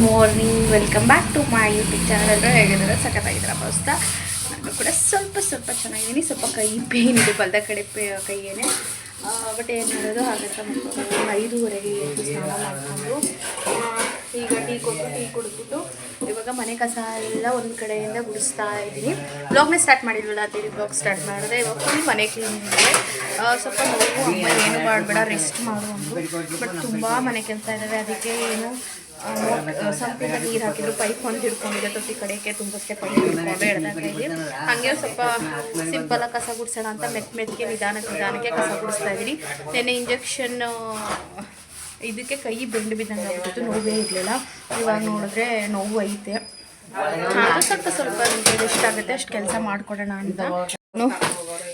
Morning, welcome back to my YouTube channel. ಹೇಗಿದ್ದಾರೆ? ಸಖತ್ತಾಗಿದ್ದೀರಾ first. ನಾನು ಕೂಡ ಸ್ವಲ್ಪ ಚೆನ್ನಾಗಿದ್ದೀನಿ. ಸ್ವಲ್ಪ ಕೈ ಪೇನ್ ಇದೆ, ಬಲ್ದ ಕಡೆ ಕೈಯೇನೆ. ಬಟ್ ಏನು ಮಾಡೋದು, ಹಾಗಂತ ಮಾಡ್ಕೊಂಡು 5:30ಗೆ ಎದ್ದು ಸ್ನಾನ ಮಾಡಿಕೊಂಡು ಈಗ ಟೀ ಕುಡಿದ್ಬಿಟ್ಟು ಇವಾಗ ಮನೆ ಕಸ ಎಲ್ಲ ಒಂದು ಕಡೆಯಿಂದ ಗುಡಿಸ್ತಾ ಇದ್ದೀನಿ. ಬ್ಲಾಗ್ನ ಸ್ಟಾರ್ಟ್ ಮಾಡಿಲ್ವಲ್ಲ, ಅದೇ ಬ್ಲಾಗ್ ಸ್ಟಾರ್ಟ್ ಮಾಡಿದೆ. ಇವಾಗ ಫುಲ್ ಮನೆ ಕ್ಲೀನ್ ಇದೆ. ಸ್ವಲ್ಪ ನೋವು, ಅಮ್ಮ ಏನು ಮಾಡಬೇಡ, ರೆಸ್ಟ್ ಮಾಡು ಅಂದರು. ಬಟ್ ತುಂಬ ಮನೆ ಕೆಲಸ ಇದ್ದಾವೆ, ಅದಕ್ಕೆ ಏನು ಸಂಪಿಂದ ನೀರು ಹಾಕಿದ್ರು. ಪೈಪ್ ಒಂದು ಹಿಡ್ಕೊಂಡಿದೆ, ತೊಟ್ಟಿ ಕಡೆಗೆ ತುಂಬಿಸ್ಕೆ ಪೈಪ್ ಹಿಡ್ಕೊಂಡು ಎಳ್ದಾಗ್ತಾ ಇದ್ದೀನಿ. ಹಾಗೆ ಸ್ವಲ್ಪ ಸಿಂಪಲಾಗಿ ಕಸ ಗುಡಿಸೋಣ ಅಂತ ಮೆತ್ತಗೆ ನಿಧಾನಕ್ಕೆ ಕಸ ಗುಡಿಸ್ತಾ ಇದ್ದೀನಿ. ನೆನ್ನೆ ಇಂಜೆಕ್ಷನ್ ಇದಕ್ಕೆ ಕೈ ಬೆಂಡು ಬಿದ್ದಂಗೆ ಆಗ್ಬಿಟ್ಟಿತ್ತು, ನೋವೇ ಇರಲಿಲ್ಲ. ಇವಾಗ ನೋಡಿದ್ರೆ ನೋವು ಐತೆ. ಅದು ಸ್ವಲ್ಪ ನಿಮಗೆ ಎಷ್ಟಾಗುತ್ತೆ ಅಷ್ಟು ಕೆಲಸ ಮಾಡಿಕೊಡೋಣ ಅಂತ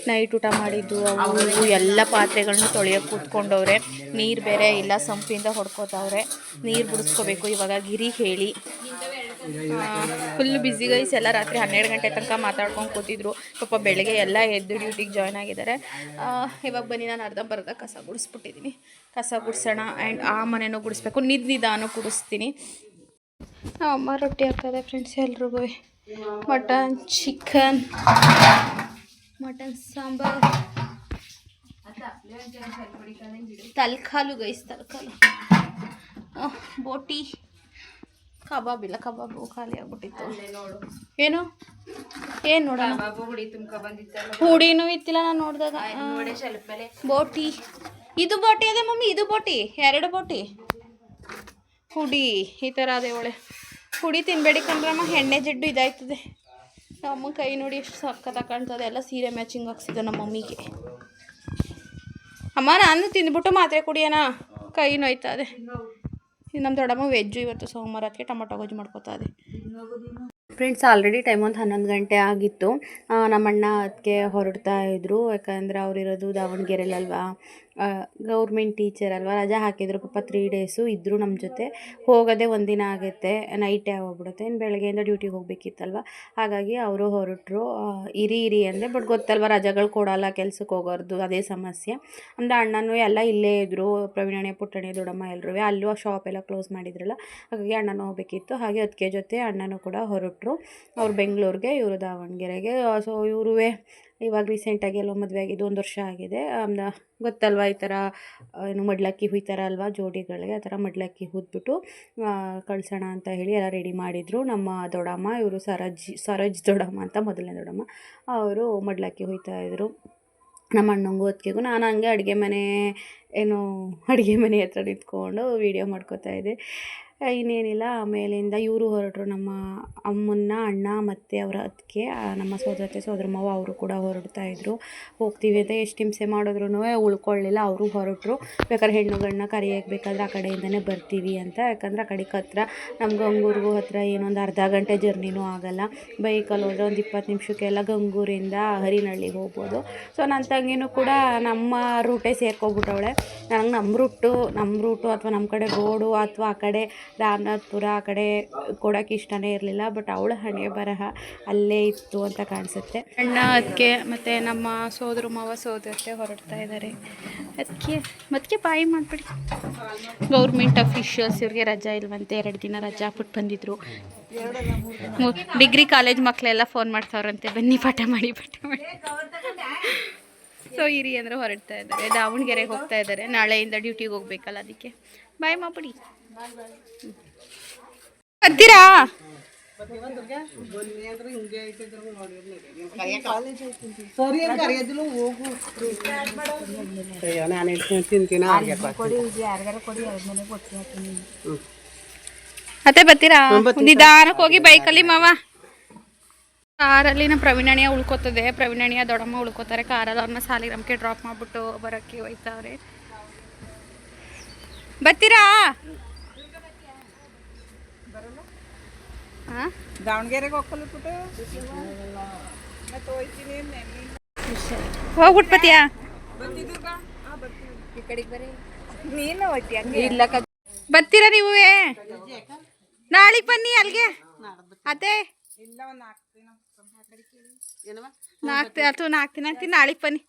ನೈಟ್ ಊಟ ಮಾಡಿದ್ದು ಅವು ಎಲ್ಲ ಪಾತ್ರೆಗಳನ್ನ ತೊಳೆಯೋಕೆ ಕೂತ್ಕೊಂಡವ್ರೆ. ನೀರು ಬೇರೆ ಇಲ್ಲ, ಸಂಪಿಂದ ಹೊಡ್ಕೋತಾವ್ರೆ. ನೀರು ಬಿಡಿಸ್ಕೋಬೇಕು ಇವಾಗ. ಗಿರಿ ಹೇಳಿ ಫುಲ್ ಬ್ಯುಸಿ ಗೈಸ್. ಎಲ್ಲ ರಾತ್ರಿ 12 ಗಂಟೆ ತನಕ ಮಾತಾಡ್ಕೊಂಡು ಕೂತಿದ್ರು. ಪಾಪ ಬೆಳಗ್ಗೆ ಎಲ್ಲ ಎದ್ದು ಡ್ಯೂಟಿಗೆ ಜಾಯ್ನ್ ಆಗಿದ್ದಾರೆ. ಇವಾಗ ಬನ್ನಿ, ನಾನು ಅರ್ಧಂಬರ್ಧ ಕಸ ಗುಡಿಸ್ಬಿಟ್ಟಿದ್ದೀನಿ. ಕಸ ಗುಡಿಸೋಣ. ಆ್ಯಂಡ್ ಆ ಮನೆಯೂ ಗುಡಿಸ್ಬೇಕು, ನಿಧಾನ ಗುಡಿಸ್ತೀನಿ. ಅಮ್ಮ ರೊಟ್ಟಿ ಹಾಕ್ತದೆ ಫ್ರೆಂಡ್ಸ್ ಎಲ್ರಿಗೂ. ಮಟನ್, ಚಿಕನ್, ಮಟನ್ ಸಾಂಬಾರ್, ತಲ್ಕಾಲು ಗೈಸ್, ತಲ್ಕಾಲು, ಬೋಟಿ, ಕಬಾಬ್ ಇಲ್ಲ, ಕಬಾಬು ಖಾಲಿ ಆಗ್ಬಿಟ್ಟಿತ್ತು. ಏನು ನೋಡೋಣ, ಹುಡಿನೂ ಇತ್ತಿಲ್ಲ ನಾನು ನೋಡಿದಾಗ. ಬೋಟಿ, ಇದು ಬೋಟಿ ಅದೇ ಮಮ್ಮಿ, ಇದು ಬೋಟಿ, 2 ಬೋಟಿ. ಹುಡಿ ಈ ಥರ ಅದೇ ಒಳ್ಳೆ ಹುಡಿ ತಿನ್ಬೇಡಿ ಕಂಡ್ರಮ್ಮ, ಎಣ್ಣೆ ಜಿಡ್ಡು ಇದಾಯ್ತದೆ. ನಮ್ಮ ಕೈ ನೋಡಿ ಎಷ್ಟು ಸಕ್ಕತ್ತಾಗಿ ಕಾಣ್ತದೆ. ಎಲ್ಲ ಸೀರೆ ಮ್ಯಾಚಿಂಗ್ ಹಾಕ್ಸಿದ್ದು ನಮ್ಮ ಮಮ್ಮಿಗೆ. ಅಮ್ಮ ನಾನು ತಿಂದ್ಬಿಟ್ಟು ಮಾತ್ರೆ ಕುಡಿಯೋಣ, ಕೈ ನೋಯ್ತಾ ಇದೆ. ನಮ್ಮ ದೊಡ್ಡಮ್ಮ ವೆಜ್ಜು ಇವತ್ತು ಸೋಮವಾರ, ಅದಕ್ಕೆ ಟೊಮೊಟೊ ಗೊಜ್ಜು ಮಾಡ್ಕೋತಾ ಇದೆ. ಫ್ರೆಂಡ್ಸ್, ಆಲ್ರೆಡಿ ಟೈಮ್ ಒಂದು 11 ಗಂಟೆ ಆಗಿತ್ತು. ನಮ್ಮಣ್ಣ ಅದಕ್ಕೆ ಹೊರಡ್ತಾ ಇದ್ರು, ಯಾಕಂದರೆ ಅವರಿರೋದು ದಾವಣಗೆರೆಯಲ್ವಾ, ಗೌರ್ಮೆಂಟ್ ಟೀಚರ್ ಅಲ್ವಾ. ರಜಾ ಹಾಕಿದ್ರು ಪಾಪ. 3 ಡೇಸು ಇದ್ದರು ನಮ್ಮ ಜೊತೆ. ಹೋಗೋದೇ ಒಂದಿನ ಆಗುತ್ತೆ, ನೈಟೇ ಹೋಗ್ಬಿಡುತ್ತೆ. ಇನ್ನು ಬೆಳಗ್ಗೆಯಿಂದ ಡ್ಯೂಟಿಗೆ ಹೋಗ್ಬೇಕಿತ್ತಲ್ವ, ಹಾಗಾಗಿ ಅವರು ಹೊರಟರು. ಇರಿ ಅಂದರೆ, ಬಟ್ ಗೊತ್ತಲ್ವ ರಜಾಗಳು ಕೊಡೋಲ್ಲ ಕೆಲ್ಸಕ್ಕೆ ಹೋಗೋರ್ದು, ಅದೇ ಸಮಸ್ಯೆ. ಅಂದರೆ ಅಣ್ಣನೂ ಎಲ್ಲ ಇಲ್ಲೇ ಇದ್ದರು, ಪ್ರವೀಣಣ್ಣ, ಪುಟ್ಟಣ್ಣ, ದೊಡ್ಡಮ್ಮ ಎಲ್ಲರೂ. ಅಲ್ಲೂ ಶಾಪ್ ಎಲ್ಲ ಕ್ಲೋಸ್ ಮಾಡಿದ್ರಲ್ಲ, ಹಾಗಾಗಿ ಅಣ್ಣನೂ ಹೋಗ್ಬೇಕಿತ್ತು. ಹಾಗೆ ಅದಕ್ಕೆ ಜೊತೆ ಅಣ್ಣನೂ ಕೂಡ ಹೊರಟರು. ಅವ್ರು ಬೆಂಗಳೂರಿಗೆ, ಇವರು ದಾವಣಗೆರೆಗೆ. ಸೊ ಇವರು ಇವಾಗ ರೀಸೆಂಟಾಗಿ ಎಲ್ಲೋ ಮದುವೆ ಆಗಿದ್ದು, 1 ವರ್ಷ ಆಗಿದೆ. ಗೊತ್ತಲ್ವ, ಈ ಥರ ಏನು ಮಡ್ಲಕ್ಕಿ ಹುಯ್ತಾರ ಅಲ್ವಾ ಜೋಡಿಗಳಿಗೆ, ಆ ಥರ ಮಡ್ಲಕ್ಕಿ ಹುದ್ಬಿಟ್ಟು ಕಳ್ಸೋಣ ಅಂತ ಹೇಳಿ ಎಲ್ಲ ರೆಡಿ ಮಾಡಿದರು. ನಮ್ಮ ದೊಡ್ಡಮ್ಮ, ಇವರು ಸರೋಜ್ ದೊಡ್ಡಮ್ಮ ಅಂತ ಮೊದಲನೇ ದೊಡ್ಡಮ್ಮ, ಅವರು ಮಡ್ಲಕ್ಕಿ ಹುಯ್ತಾಯಿದ್ರು. ನಮ್ಮ ಅಣ್ಣಂಗೂ ಅದಕ್ಕೆಗೂ. ನಾನು ಹಂಗೆ ಅಡುಗೆ ಮನೆ ಹತ್ರ ನಿಂತ್ಕೊಂಡು ವೀಡಿಯೋ ಮಾಡ್ಕೋತಾ ಇದ್ದೆ. ಇನ್ನೇನಿಲ್ಲ, ಆಮೇಲಿಂದ ಇವರು ಹೊರಟರು. ನಮ್ಮ ಅಮ್ಮನ್ನ ಅಣ್ಣ ಮತ್ತು ಅವರ ಅತ್ತಿಗೆ, ನಮ್ಮ ಸೋದರ ಮಾವ, ಅವರು ಕೂಡ ಹೊರಡ್ತಾಯಿದ್ರು. ಹೋಗ್ತೀವಿ ಅಂತ ಎಷ್ಟು ಹಿಂಸೆ ಮಾಡಿದ್ರು ಉಳ್ಕೊಳ್ಳಿಲ್ಲ, ಅವರು ಹೊರಟರು. ಬೇಕಾದ್ರೆ ಹೆಣ್ಣುಗಳನ್ನ ಕರೆಯೋಕ್ಕೆ ಬೇಕಾದ್ರೆ ಆ ಕಡೆಯಿಂದನೇ ಬರ್ತೀವಿ ಅಂತ. ಯಾಕಂದರೆ ಆ ಕಡೆಗೆ ಹತ್ರ, ನಮ್ಮ ಗಂಗೂರಿಗೂ ಹತ್ರ ಏನೊಂದು ಅರ್ಧ ಗಂಟೆ ಜರ್ನಿನೂ ಆಗೋಲ್ಲ. ಬೈಕಲ್ಲಿ ಹೋದರೆ ಒಂದು 20 ನಿಮಿಷಕ್ಕೆಲ್ಲ ಗಂಗೂರಿಂದ ಹರಿನಹಳ್ಳಿಗೆ ಹೋಗ್ಬೋದು. ಸೊ ನನ್ನ ತಂಗಿನೂ ಕೂಡ ನಮ್ಮ ರೂಟೇ ಸೇರ್ಕೊಬಿಟ್ಟವಳೆ. ನನಗೆ ನಮ್ಮ ರೂಟು ಅಥವಾ ನಮ್ಮ ಕಡೆ ರೋಡು ಅಥವಾ ಆ ಕಡೆ ರಾಮನಾಥ್ಪುರ ಆ ಕಡೆ ಕೊಡೋಕ್ಕೆ ಇಷ್ಟನೇ ಇರಲಿಲ್ಲ. ಬಟ್ ಅವಳ ಹಣೆ ಬರಹ ಅಲ್ಲೇ ಇತ್ತು ಅಂತ ಕಾಣಿಸುತ್ತೆ. ಅಣ್ಣ, ಅದಕ್ಕೆ ಮತ್ತು ನಮ್ಮ ಸೋದರ ಮಾವ ಸೋದರತೆ ಹೊರಡ್ತಾ ಇದ್ದಾರೆ. ಅದಕ್ಕೆ ಬಾಯಿ ಮಾಡಿಬಿಡಿ. ಗೌರ್ಮೆಂಟ್ ಅಫಿಷಿಯಲ್ಸ್, ಇವ್ರಿಗೆ ರಜಾ ಇಲ್ವಂತೆ, 2 ದಿನ ರಜಾ ಹಾಕ್ಬಿಟ್ಟು ಬಂದಿದ್ರು. ಡಿಗ್ರಿ ಕಾಲೇಜ್ ಮಕ್ಕಳೆಲ್ಲ ಫೋನ್ ಮಾಡ್ತಾವ್ರಂತೆ, ಬನ್ನಿ ಪಾಠ ಮಾಡಿ. ಸೊ ಇರಿ ಅಂದರೆ ಹೊರಡ್ತಾ ಇದ್ದಾರೆ. ದಾವಣಗೆರೆಗೆ ಹೋಗ್ತಾ ಇದ್ದಾರೆ, ನಾಳೆಯಿಂದ ಡ್ಯೂಟಿಗೆ ಹೋಗ್ಬೇಕಲ್ಲ, ಅದಕ್ಕೆ ಬಾಯ್ ಮಾಡ್ಬಿಡಿ. ಬರ್ತೀರಾ? ಅತ್ತೆ ಬರ್ತೀರಾ? ನಿಧಾನಕ್ಕೆ ಹೋಗಿ ಬೈಕಲ್ಲಿ ಮಾವ. ಕಾರಲ್ಲಿ ನಮ್ಮ ಪ್ರವೀಣಣ್ಣ ಉಳ್ಕೋತದೆ, ಪ್ರವೀಣಣ್ಣ ದೊಡ್ಡಮ್ಮ ಉಳ್ಕೋತಾರೆ ಕಾರಲ್ಲಿ. ಅವ್ರನ್ನ ಸಾಲಿಗ್ರಾಮಕ್ಕೆ ಡ್ರಾಪ್ ಮಾಡಿಬಿಟ್ಟು ಬರೋಕ್ಕೆ ಹೋಯ್ತಾವ್ರೆ. ಬರ್ತೀರಾ? ದಾವಣಗೆರೆಗೆ ಹೋಗ್ಬಿಟ್ಟು ಬತ್ತೀಯಾ? ಇಲ್ಲ, ಬರ್ತೀರಾ ನೀವು? ನಾಳೆಗೆ ಬನ್ನಿ ಅಲ್ಲಿಗೆ. ಅದೇ 4 ದಿನ ನಾಳೆಗೆ ಬನ್ನಿ.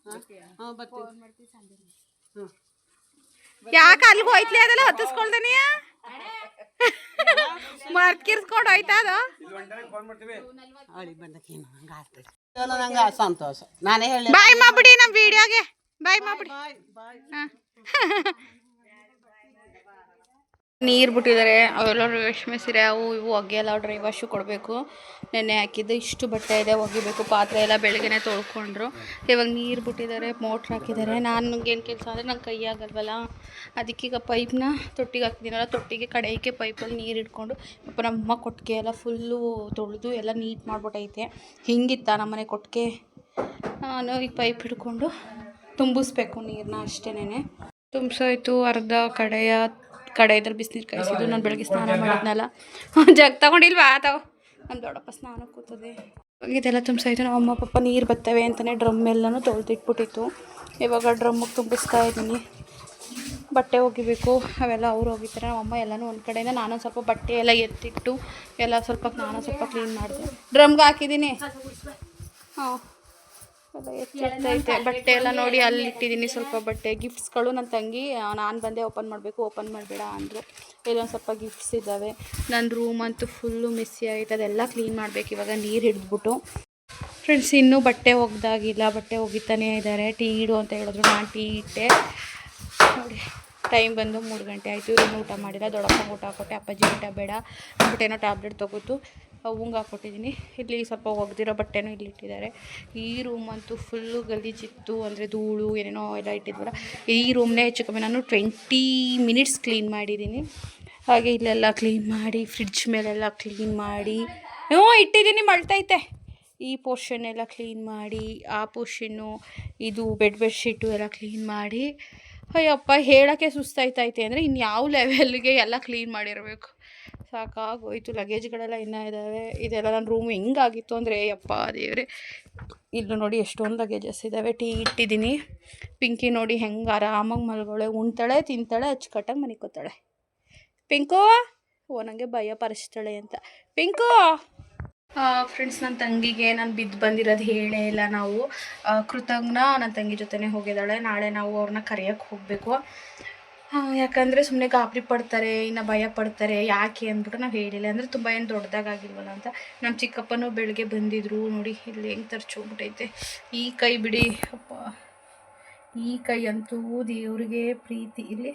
ಯಾಕೆ ಅಲ್ಲಿಗೆ ಹೋಯ್ತ್ಲಿ? ಅದೆಲ್ಲ ಹತ್ತಿಸ್ಕೊಳ್ತಾನೆಯಾ? ಮರ್ಕಿರ್ಸ್ಕೊಂಡು ಹೋಯ್ತಾ ಅದು ಸಂತೋಷ ನಾನೇ ಹೇಳಿ ಬಾಯ್ ಮಾಡ್ಬಿಡಿ ನಮ್ಮ ವಿಡಿಯೋಗೆ ಬಾಯ್ ಮಾಡ್ಬಿಡಿ ನೀರು ಬಿಟ್ಟಿದ್ದಾರೆ ಅವೆಲ್ಲ ರೇಷ್ಮೆ ಸೀರೆ ಅವು ಇವು ಒಗೆಯಲ್ಲ ಡ್ರೈ ವಾಶು ಕೊಡಬೇಕು. ನೆನ್ನೆ ಹಾಕಿದ್ದು ಇಷ್ಟು ಬಟ್ಟೆ ಇದೆ ಒಗಿಬೇಕು. ಪಾತ್ರೆ ಎಲ್ಲ ಬೆಳಗ್ಗೆನೆ ತೊಳ್ಕೊಂಡ್ರು. ಇವಾಗ ನೀರು ಬಿಟ್ಟಿದ್ದಾರೆ, ಮೋಟ್ರ್ ಹಾಕಿದ್ದಾರೆ. ನನಗೇನು ಕೆಲಸ ಅಂದರೆ ನಂಗೆ ಕೈ ಆಗಲ್ವಲ್ಲ, ಅದಕ್ಕೀಗ ಪೈಪ್ನ ತೊಟ್ಟಿಗೆ ಹಾಕಿದ್ದೀನಲ್ಲ, ತೊಟ್ಟಿಗೆ ಕಡೆಗೆ ಪೈಪಲ್ಲಿ ನೀರು ಇಟ್ಕೊಂಡು ನಮ್ಮಮ್ಮ ಕೊಟ್ಟಿಗೆ ಎಲ್ಲ ಫುಲ್ಲು ತೊಳೆದು ಎಲ್ಲ ನೀಟ್ ಮಾಡ್ಬಿಟ್ಟೈತೆ. ಹಿಂಗಿತ್ತ ನಮ್ಮನೆ ಕೊಟ್ಟಿಗೆ. ನಾನು ಈಗ ಪೈಪ್ ಹಿಡ್ಕೊಂಡು ತುಂಬಿಸ್ಬೇಕು ನೀರನ್ನ ಅಷ್ಟೇನೆ. ತುಂಬಿಸೋಯ್ತು. ಅರ್ಧ ಕಡೆಯಲ್ಲಿ ಬಿಸಿನೀರು ಕಾಯಿಸಿದ್ದು. ನಾನು ಬೆಳಗ್ಗೆ ಸ್ನಾನ ಮಾಡಿದ್ನಲ್ಲ, ಜಗ್ ತಗೊಂಡಿಲ್ವಾ ತಾವು ನಮ್ಮ ದೊಡ್ಡಪ್ಪ ಸ್ನಾನ ಕೂತದೆ. ಇದೆಲ್ಲ ತುಂಬಿಸಾಯ್ತು. ನಮ್ಮ ಅಮ್ಮ ಪಪ್ಪ ನೀರು ಬರ್ತವೆ ಅಂತಲೇ ಡ್ರಮ್ ಎಲ್ಲನೂ ತೊಳೆದಿಟ್ಬಿಟ್ಟಿತ್ತು. ಇವಾಗ ಡ್ರಮ್ಮಿಗೆ ತುಂಬಿಸ್ತಾ ಇದ್ದೀನಿ. ಬಟ್ಟೆ ಒಗಿಬೇಕು, ಅವೆಲ್ಲ ಅವ್ರು ಹೋಗಿದ್ದಾರೆ. ನಮ್ಮಮ್ಮ ಎಲ್ಲನೂ ಒಂದು ಕಡೆಯಿಂದ ನಾನು ಸ್ವಲ್ಪ ಬಟ್ಟೆ ಎಲ್ಲ ಎತ್ತಿಟ್ಟು ಎಲ್ಲ ನಾನು ಸ್ವಲ್ಪ ಕ್ಲೀನ್ ಮಾಡಿದೆ. ಡ್ರಮ್ಗೆ ಹಾಕಿದ್ದೀನಿ. ಹಾಂ, ಎಲ್ಲ ಎತ್ತಿರ್ತೈತೆ. ಬಟ್ಟೆ ಎಲ್ಲ ನೋಡಿ ಅಲ್ಲಿ ಇಟ್ಟಿದ್ದೀನಿ. ಸ್ವಲ್ಪ ಬಟ್ಟೆ ಗಿಫ್ಟ್ಸ್ಗಳು ನನ್ನ ತಂಗಿ ನಾನು ಬಂದೆ ಓಪನ್ ಮಾಡಬೇಕು, ಓಪನ್ ಮಾಡಬೇಡ ಅಂದರು. ಇಲ್ಲೊಂದು ಸ್ವಲ್ಪ ಗಿಫ್ಟ್ಸ್ ಇದ್ದಾವೆ. ನನ್ನ ರೂಮ್ ಅಂತೂ ಫುಲ್ಲು ಮಿಸ್ಸಿ ಆಯಿತು. ಅದೆಲ್ಲ ಕ್ಲೀನ್ ಮಾಡಬೇಕು ಇವಾಗ ನೀರು ಹಿಡಿದ್ಬಿಟ್ಟು. ಫ್ರೆಂಡ್ಸ್, ಇನ್ನೂ ಬಟ್ಟೆ ಒಗ್ದಾಗಿಲ್ಲ, ಬಟ್ಟೆ ಒಗಿತಾನೇ ಇದ್ದಾರೆ. ಟೀ ಇಡು ಅಂತ ಹೇಳಿದ್ರು, ನಾನು ಟೀ ಇಟ್ಟೆ. ನೋಡಿ ಟೈಮ್ ಬಂದು 3 ಗಂಟೆ ಆಯಿತು. ಇವ್ರೇನು ಊಟ ಮಾಡಿಲ್ಲ. ದೊಡ್ಡಪ್ಪಂಗೆ ಊಟ ಹಾಕ್ಕೊಟ್ಟೆ. ಅಪ್ಪಾಜಿ ಊಟ ಬೇಡ ಅಂದ್ಬಿಟ್ಟೇನೋ ಟ್ಯಾಬ್ಲೆಟ್ ತೊಗೋತು, ಅವಂಗೆ ಹಾಕ್ಕೊಟ್ಟಿದ್ದೀನಿ. ಇಲ್ಲಿ ಸ್ವಲ್ಪ ಒಗ್ದಿರೋ ಬಟ್ಟೆನೂ ಇಲ್ಲಿ ಇಟ್ಟಿದ್ದಾರೆ. ಈ ರೂಮ್ ಅಂತೂ ಫುಲ್ಲು ಗಲೀಜಿತ್ತು, ಅಂದರೆ ಧೂಳು ಏನೇನೋ ಎಲ್ಲ ಇಟ್ಟಿದ್ವಲ್ಲ. ಈ ರೂಮ್ನೇ ಹೆಚ್ಚು ಕಮ್ಮಿ ನಾನು 20 ಮಿನಿಟ್ಸ್ ಕ್ಲೀನ್ ಮಾಡಿದ್ದೀನಿ. ಹಾಗೆ ಇಲ್ಲೆಲ್ಲ ಕ್ಲೀನ್ ಮಾಡಿ, ಫ್ರಿಡ್ಜ್ ಮೇಲೆಲ್ಲ ಕ್ಲೀನ್ ಮಾಡಿ ಇಟ್ಟಿದ್ದೀನಿ. ಮಳ್ತೈತೆ. ಈ ಪೋರ್ಷನ್ ಎಲ್ಲ ಕ್ಲೀನ್ ಮಾಡಿ, ಆ ಪೋರ್ಷನ್ನು ಇದು ಬೆಡ್ಶೀಟು ಎಲ್ಲ ಕ್ಲೀನ್ ಮಾಡಿ, ಅಯ್ಯಪ್ಪ ಹೇಳೋಕ್ಕೆ ಸುಸ್ತಾಯ್ತೈತೆ. ಅಂದರೆ ಇನ್ನು ಯಾವ ಲೆವೆಲ್ಗೆ ಎಲ್ಲ ಕ್ಲೀನ್ ಮಾಡಿರಬೇಕು. ಸಾಕಾಗೋಯ್ತು. ಲಗೇಜ್ಗಳೆಲ್ಲ ಇನ್ನೂ ಇದ್ದಾವೆ. ಇದೆಲ್ಲ ನನ್ನ ರೂಮ್ ಹೆಂಗಾಗಿತ್ತು ಅಂದರೆ ಯಪ್ಪ ದೇವ್ರೆ. ಇಲ್ಲೂ ನೋಡಿ ಎಷ್ಟೊಂದು ಲಗೇಜಸ್ ಇದ್ದಾವೆ. ಟೀ ಇಟ್ಟಿದ್ದೀನಿ. ಪಿಂಕಿ ನೋಡಿ ಹೆಂಗೆ ಆರಾಮಾಗಿ ಮಲ್ಗೋಳೆ, ಉಣ್ತಾಳೆ, ತಿಂತಾಳೆ, ಅಚ್ಚುಕಟ್ಟಾಗಿ ಮನಿಕೋತಾಳೆ. ಪಿಂಕು ನನಗೆ ಭಯ ಪರಿಸ್ತಾಳೆ ಅಂತ. ಪಿಂಕು ಫ್ರೆಂಡ್ಸ್, ನನ್ನ ತಂಗಿಗೆ ನಾನು ಬಿದ್ದು ಬಂದಿರೋದು ಹೇಳೇ ಇಲ್ಲ. ನಾವು ಕೃತಜ್ಞ ನನ್ನ ತಂಗಿ ಜೊತೆನೇ ಹೋಗಿದ್ದಾಳೆ. ನಾಳೆ ನಾವು ಅವ್ರನ್ನ ಕರೆಯೋಕ್ಕೆ ಹೋಗಬೇಕು. ಯಾಕಂದರೆ ಸುಮ್ಮನೆ ಗಾಬರಿ ಪಡ್ತಾರೆ, ಇನ್ನು ಭಯ ಪಡ್ತಾರೆ. ಯಾಕೆ ಅಂದ್ಬಿಟ್ಟು ನಾವು ಹೇಳಿಲ್ಲ. ಅಂದರೆ ತುಂಬ ಏನು ದೊಡ್ಡದಾಗಿಲ್ವಲ್ಲ ಅಂತ. ನಮ್ಮ ಚಿಕ್ಕಪ್ಪನೂ ಬೆಳಗ್ಗೆ ಬಂದಿದ್ರು. ನೋಡಿ ಇಲ್ಲಿ ಹೆಂಗೆ ತರ್ಚೋಗ್ಬಿಟ್ಟೈತೆ. ಈ ಕೈ ಬಿಡಿ ಅಪ್ಪ, ಈ ಕೈ ಅಂತೂ ದೇವ್ರಿಗೆ ಪ್ರೀತಿ. ಇಲ್ಲಿ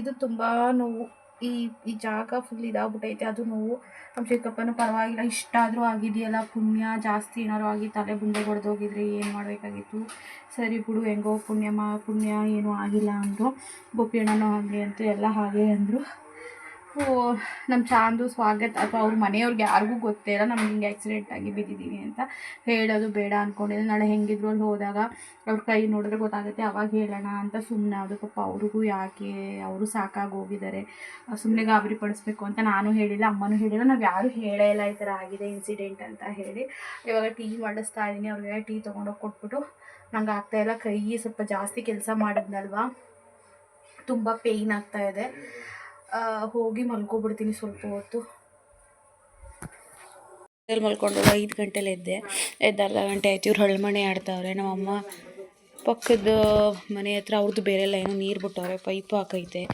ಇದು ತುಂಬ ನೋವು. ಈ ಜಾಗ ಫುಲ್ ಇದಾಗ್ಬಿಟ್ಟೈತೆ, ಅದು ನೋವು. ನಮ್ಮ ಚಿಕ್ಕಪ್ಪನೂ ಪರವಾಗಿಲ್ಲ, ಇಷ್ಟಾದರೂ ಆಗಿದೆಯಲ್ಲ ಪುಣ್ಯ. ಜಾಸ್ತಿ ಏನಾದ್ರು ಆಗಿ ತಲೆ ಬುಂಡೆ ಹೊಡೆದೋಗಿದ್ರೆ ಏನು ಮಾಡಬೇಕಾಗಿತ್ತು. ಸರಿ ಬಿಡು, ಹೆಂಗೋ ಪುಣ್ಯ ಏನೂ ಆಗಿಲ್ಲ ಅಂದರು. ಗೋಪಿಯಣ್ಣನೂ ಹಾಗೆ ಅಂತೂ ಎಲ್ಲ ಹಾಗೆ ಅಂದರು. ನಮ್ಮ ಚಾಂದು ಸ್ವಾಗತ ಅಥವಾ ಅವ್ರ ಮನೆಯವ್ರಿಗೆ ಯಾರಿಗೂ ಗೊತ್ತೇ ಇಲ್ಲ ನಮ್ಗೆ ಹಿಂಗೆ ಆಕ್ಸಿಡೆಂಟ್ ಆಗಿ ಬಿದ್ದಿದ್ದೀವಿ ಅಂತ. ಹೇಳೋದು ಬೇಡ ಅಂದ್ಕೊಂಡಿದ್ದೆ. ನಾಳೆ ಹೆಂಗಿದ್ರು ಅಲ್ಲಿ ಹೋದಾಗ ಅವ್ರ ಕೈ ನೋಡಿದ್ರೆ ಗೊತ್ತಾಗುತ್ತೆ, ಅವಾಗ ಹೇಳೋಣ ಅಂತ ಸುಮ್ಮನೆ ಅದು. ಪಾಪ ಅವ್ರಿಗೂ ಯಾಕೆ, ಅವರು ಸಾಕಾಗಿ ಹೋಗಿದ್ದಾರೆ, ಸುಮ್ಮನೆ ಗಾಬರಿ ಪಡಿಸ್ಬೇಕು ಅಂತ ನಾನು ಹೇಳಿಲ್ಲ, ಅಮ್ಮನೂ ಹೇಳಿಲ್ಲ. ನಾವು ಯಾರೂ ಹೇಳೇ ಇಲ್ಲ ಈ ಥರ ಆಗಿದೆ ಇನ್ಸಿಡೆಂಟ್ ಅಂತ ಹೇಳಿ. ಇವಾಗ ಟೀ ಮಾಡಿಸ್ತಾ ಇದ್ದೀನಿ. ಅವ್ರಿಗೆ ಟೀ ತೊಗೊಂಡೋಗಿ ಕೊಟ್ಬಿಟ್ಟು, ನಂಗೆ ಆಗ್ತಾಯಿಲ್ಲ, ಕೈ ಸ್ವಲ್ಪ ಜಾಸ್ತಿ ಕೆಲಸ ಮಾಡಿದ್ನಲ್ವ, ತುಂಬ ಪೇಯ್ನ್ ಆಗ್ತಾಯಿದೆ. ಹೋಗಿ ಮಲ್ಕೊಬಿಡ್ತೀನಿ ಸ್ವಲ್ಪ ಹೊತ್ತು. ಮಲ್ಕೊಂಡು 5 ಗಂಟೆಲಿ ಎದ್ದು ಅರ್ಧ ಗಂಟೆ ಆಯ್ತು. ಇವ್ರು ಹಳ್ಮಣೆ ಆಡ್ತಾವ್ರೆ. ನಮ್ಮಮ್ಮ ಪಕ್ಕದ ಮನೆ ಹತ್ರ ಅವ್ರದ್ದು ಬೇರೆ ಎಲ್ಲ ಏನೋ ನೀರು ಬಿಟ್ಟವ್ರೆ, ಪೈಪ್ ಹಾಕೈತೆ.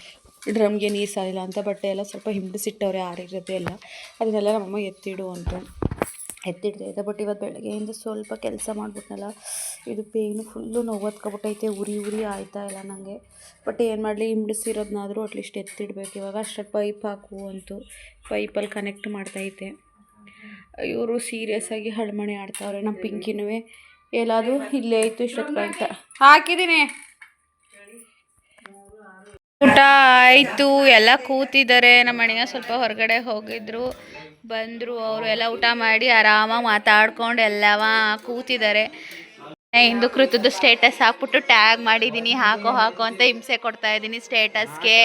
ಡ್ರಮ್ಗೆ ನೀರು ಸಾಲಿಲ್ಲ ಅಂತ ಬಟ್ಟೆ ಎಲ್ಲ ಸ್ವಲ್ಪ ಹಿಂಡಿಸಿಟ್ಟವ್ರೆ, ಆರಿರುತ್ತೆ ಎಲ್ಲ. ಅದನ್ನೆಲ್ಲ ನಮ್ಮಮ್ಮ ಎತ್ತಿಡು ಅಂತ ಎತ್ತಿಡ್ತೈತೆ. ಬಟ್ ಇವತ್ತು ಬೆಳಗ್ಗೆಯಿಂದ ಸ್ವಲ್ಪ ಕೆಲಸ ಮಾಡಿಬಿಟ್ನಲ್ಲ, ಇದು ಪೇಯ್ನು ಫುಲ್ಲು ನೋವತ್ಕೊಬಿಟ್ಟೈತೆ. ಉರಿ ಆಯ್ತಾ ಇಲ್ಲ ನನಗೆ. ಬಟ್ ಏನು ಮಾಡಲಿ, ಹಿಂಡಿಸಿರೋದನ್ನಾದರೂ ಅಟ್ಲೀಸ್ಟ್ ಎತ್ತಿಡ್ಬೇಕು. ಇವಾಗ ಅಷ್ಟೊತ್ತು ಪೈಪ್ ಹಾಕು ಅಂತು ಪೈಪಲ್ಲಿ ಕನೆಕ್ಟ್ ಮಾಡ್ತೈತೆ. ಇವರು ಸೀರಿಯಸ್ಸಾಗಿ ಹಳ್ಮಣೆ ಆಡ್ತಾವ್ರೆ. ನಮ್ಮ ಪಿಂಕಿನೂ ಎಲ್ಲಾದರೂ ಇಲ್ಲೇ ಇತ್ತು ಇಷ್ಟೊತ್ತು ಅಂತ ಹಾಕಿದ್ದೀನಿ. ಊಟ ಆಯಿತು, ಎಲ್ಲ ಕೂತಿದ್ದಾರೆ. ನಮ್ಮ ಅಣ್ಣ ಸ್ವಲ್ಪ ಹೊರಗಡೆ ಹೋಗಿದ್ರು, ಬಂದರು. ಅವರು ಎಲ್ಲ ಊಟ ಮಾಡಿ ಆರಾಮಾಗಿ ಮಾತಾಡ್ಕೊಂಡು ಎಲ್ಲವ ಕೂತಿದ್ದಾರೆ. ಇಂದು ಕೃತದ ಸ್ಟೇಟಸ್ ಹಾಕ್ಬಿಟ್ಟು ಟ್ಯಾಗ್ ಮಾಡಿದ್ದೀನಿ, ಹಾಕೋ ಅಂತ ಹಿಂಸೆ ಕೊಡ್ತಾ ಇದ್ದೀನಿ ಸ್ಟೇಟಸ್ಗೆ.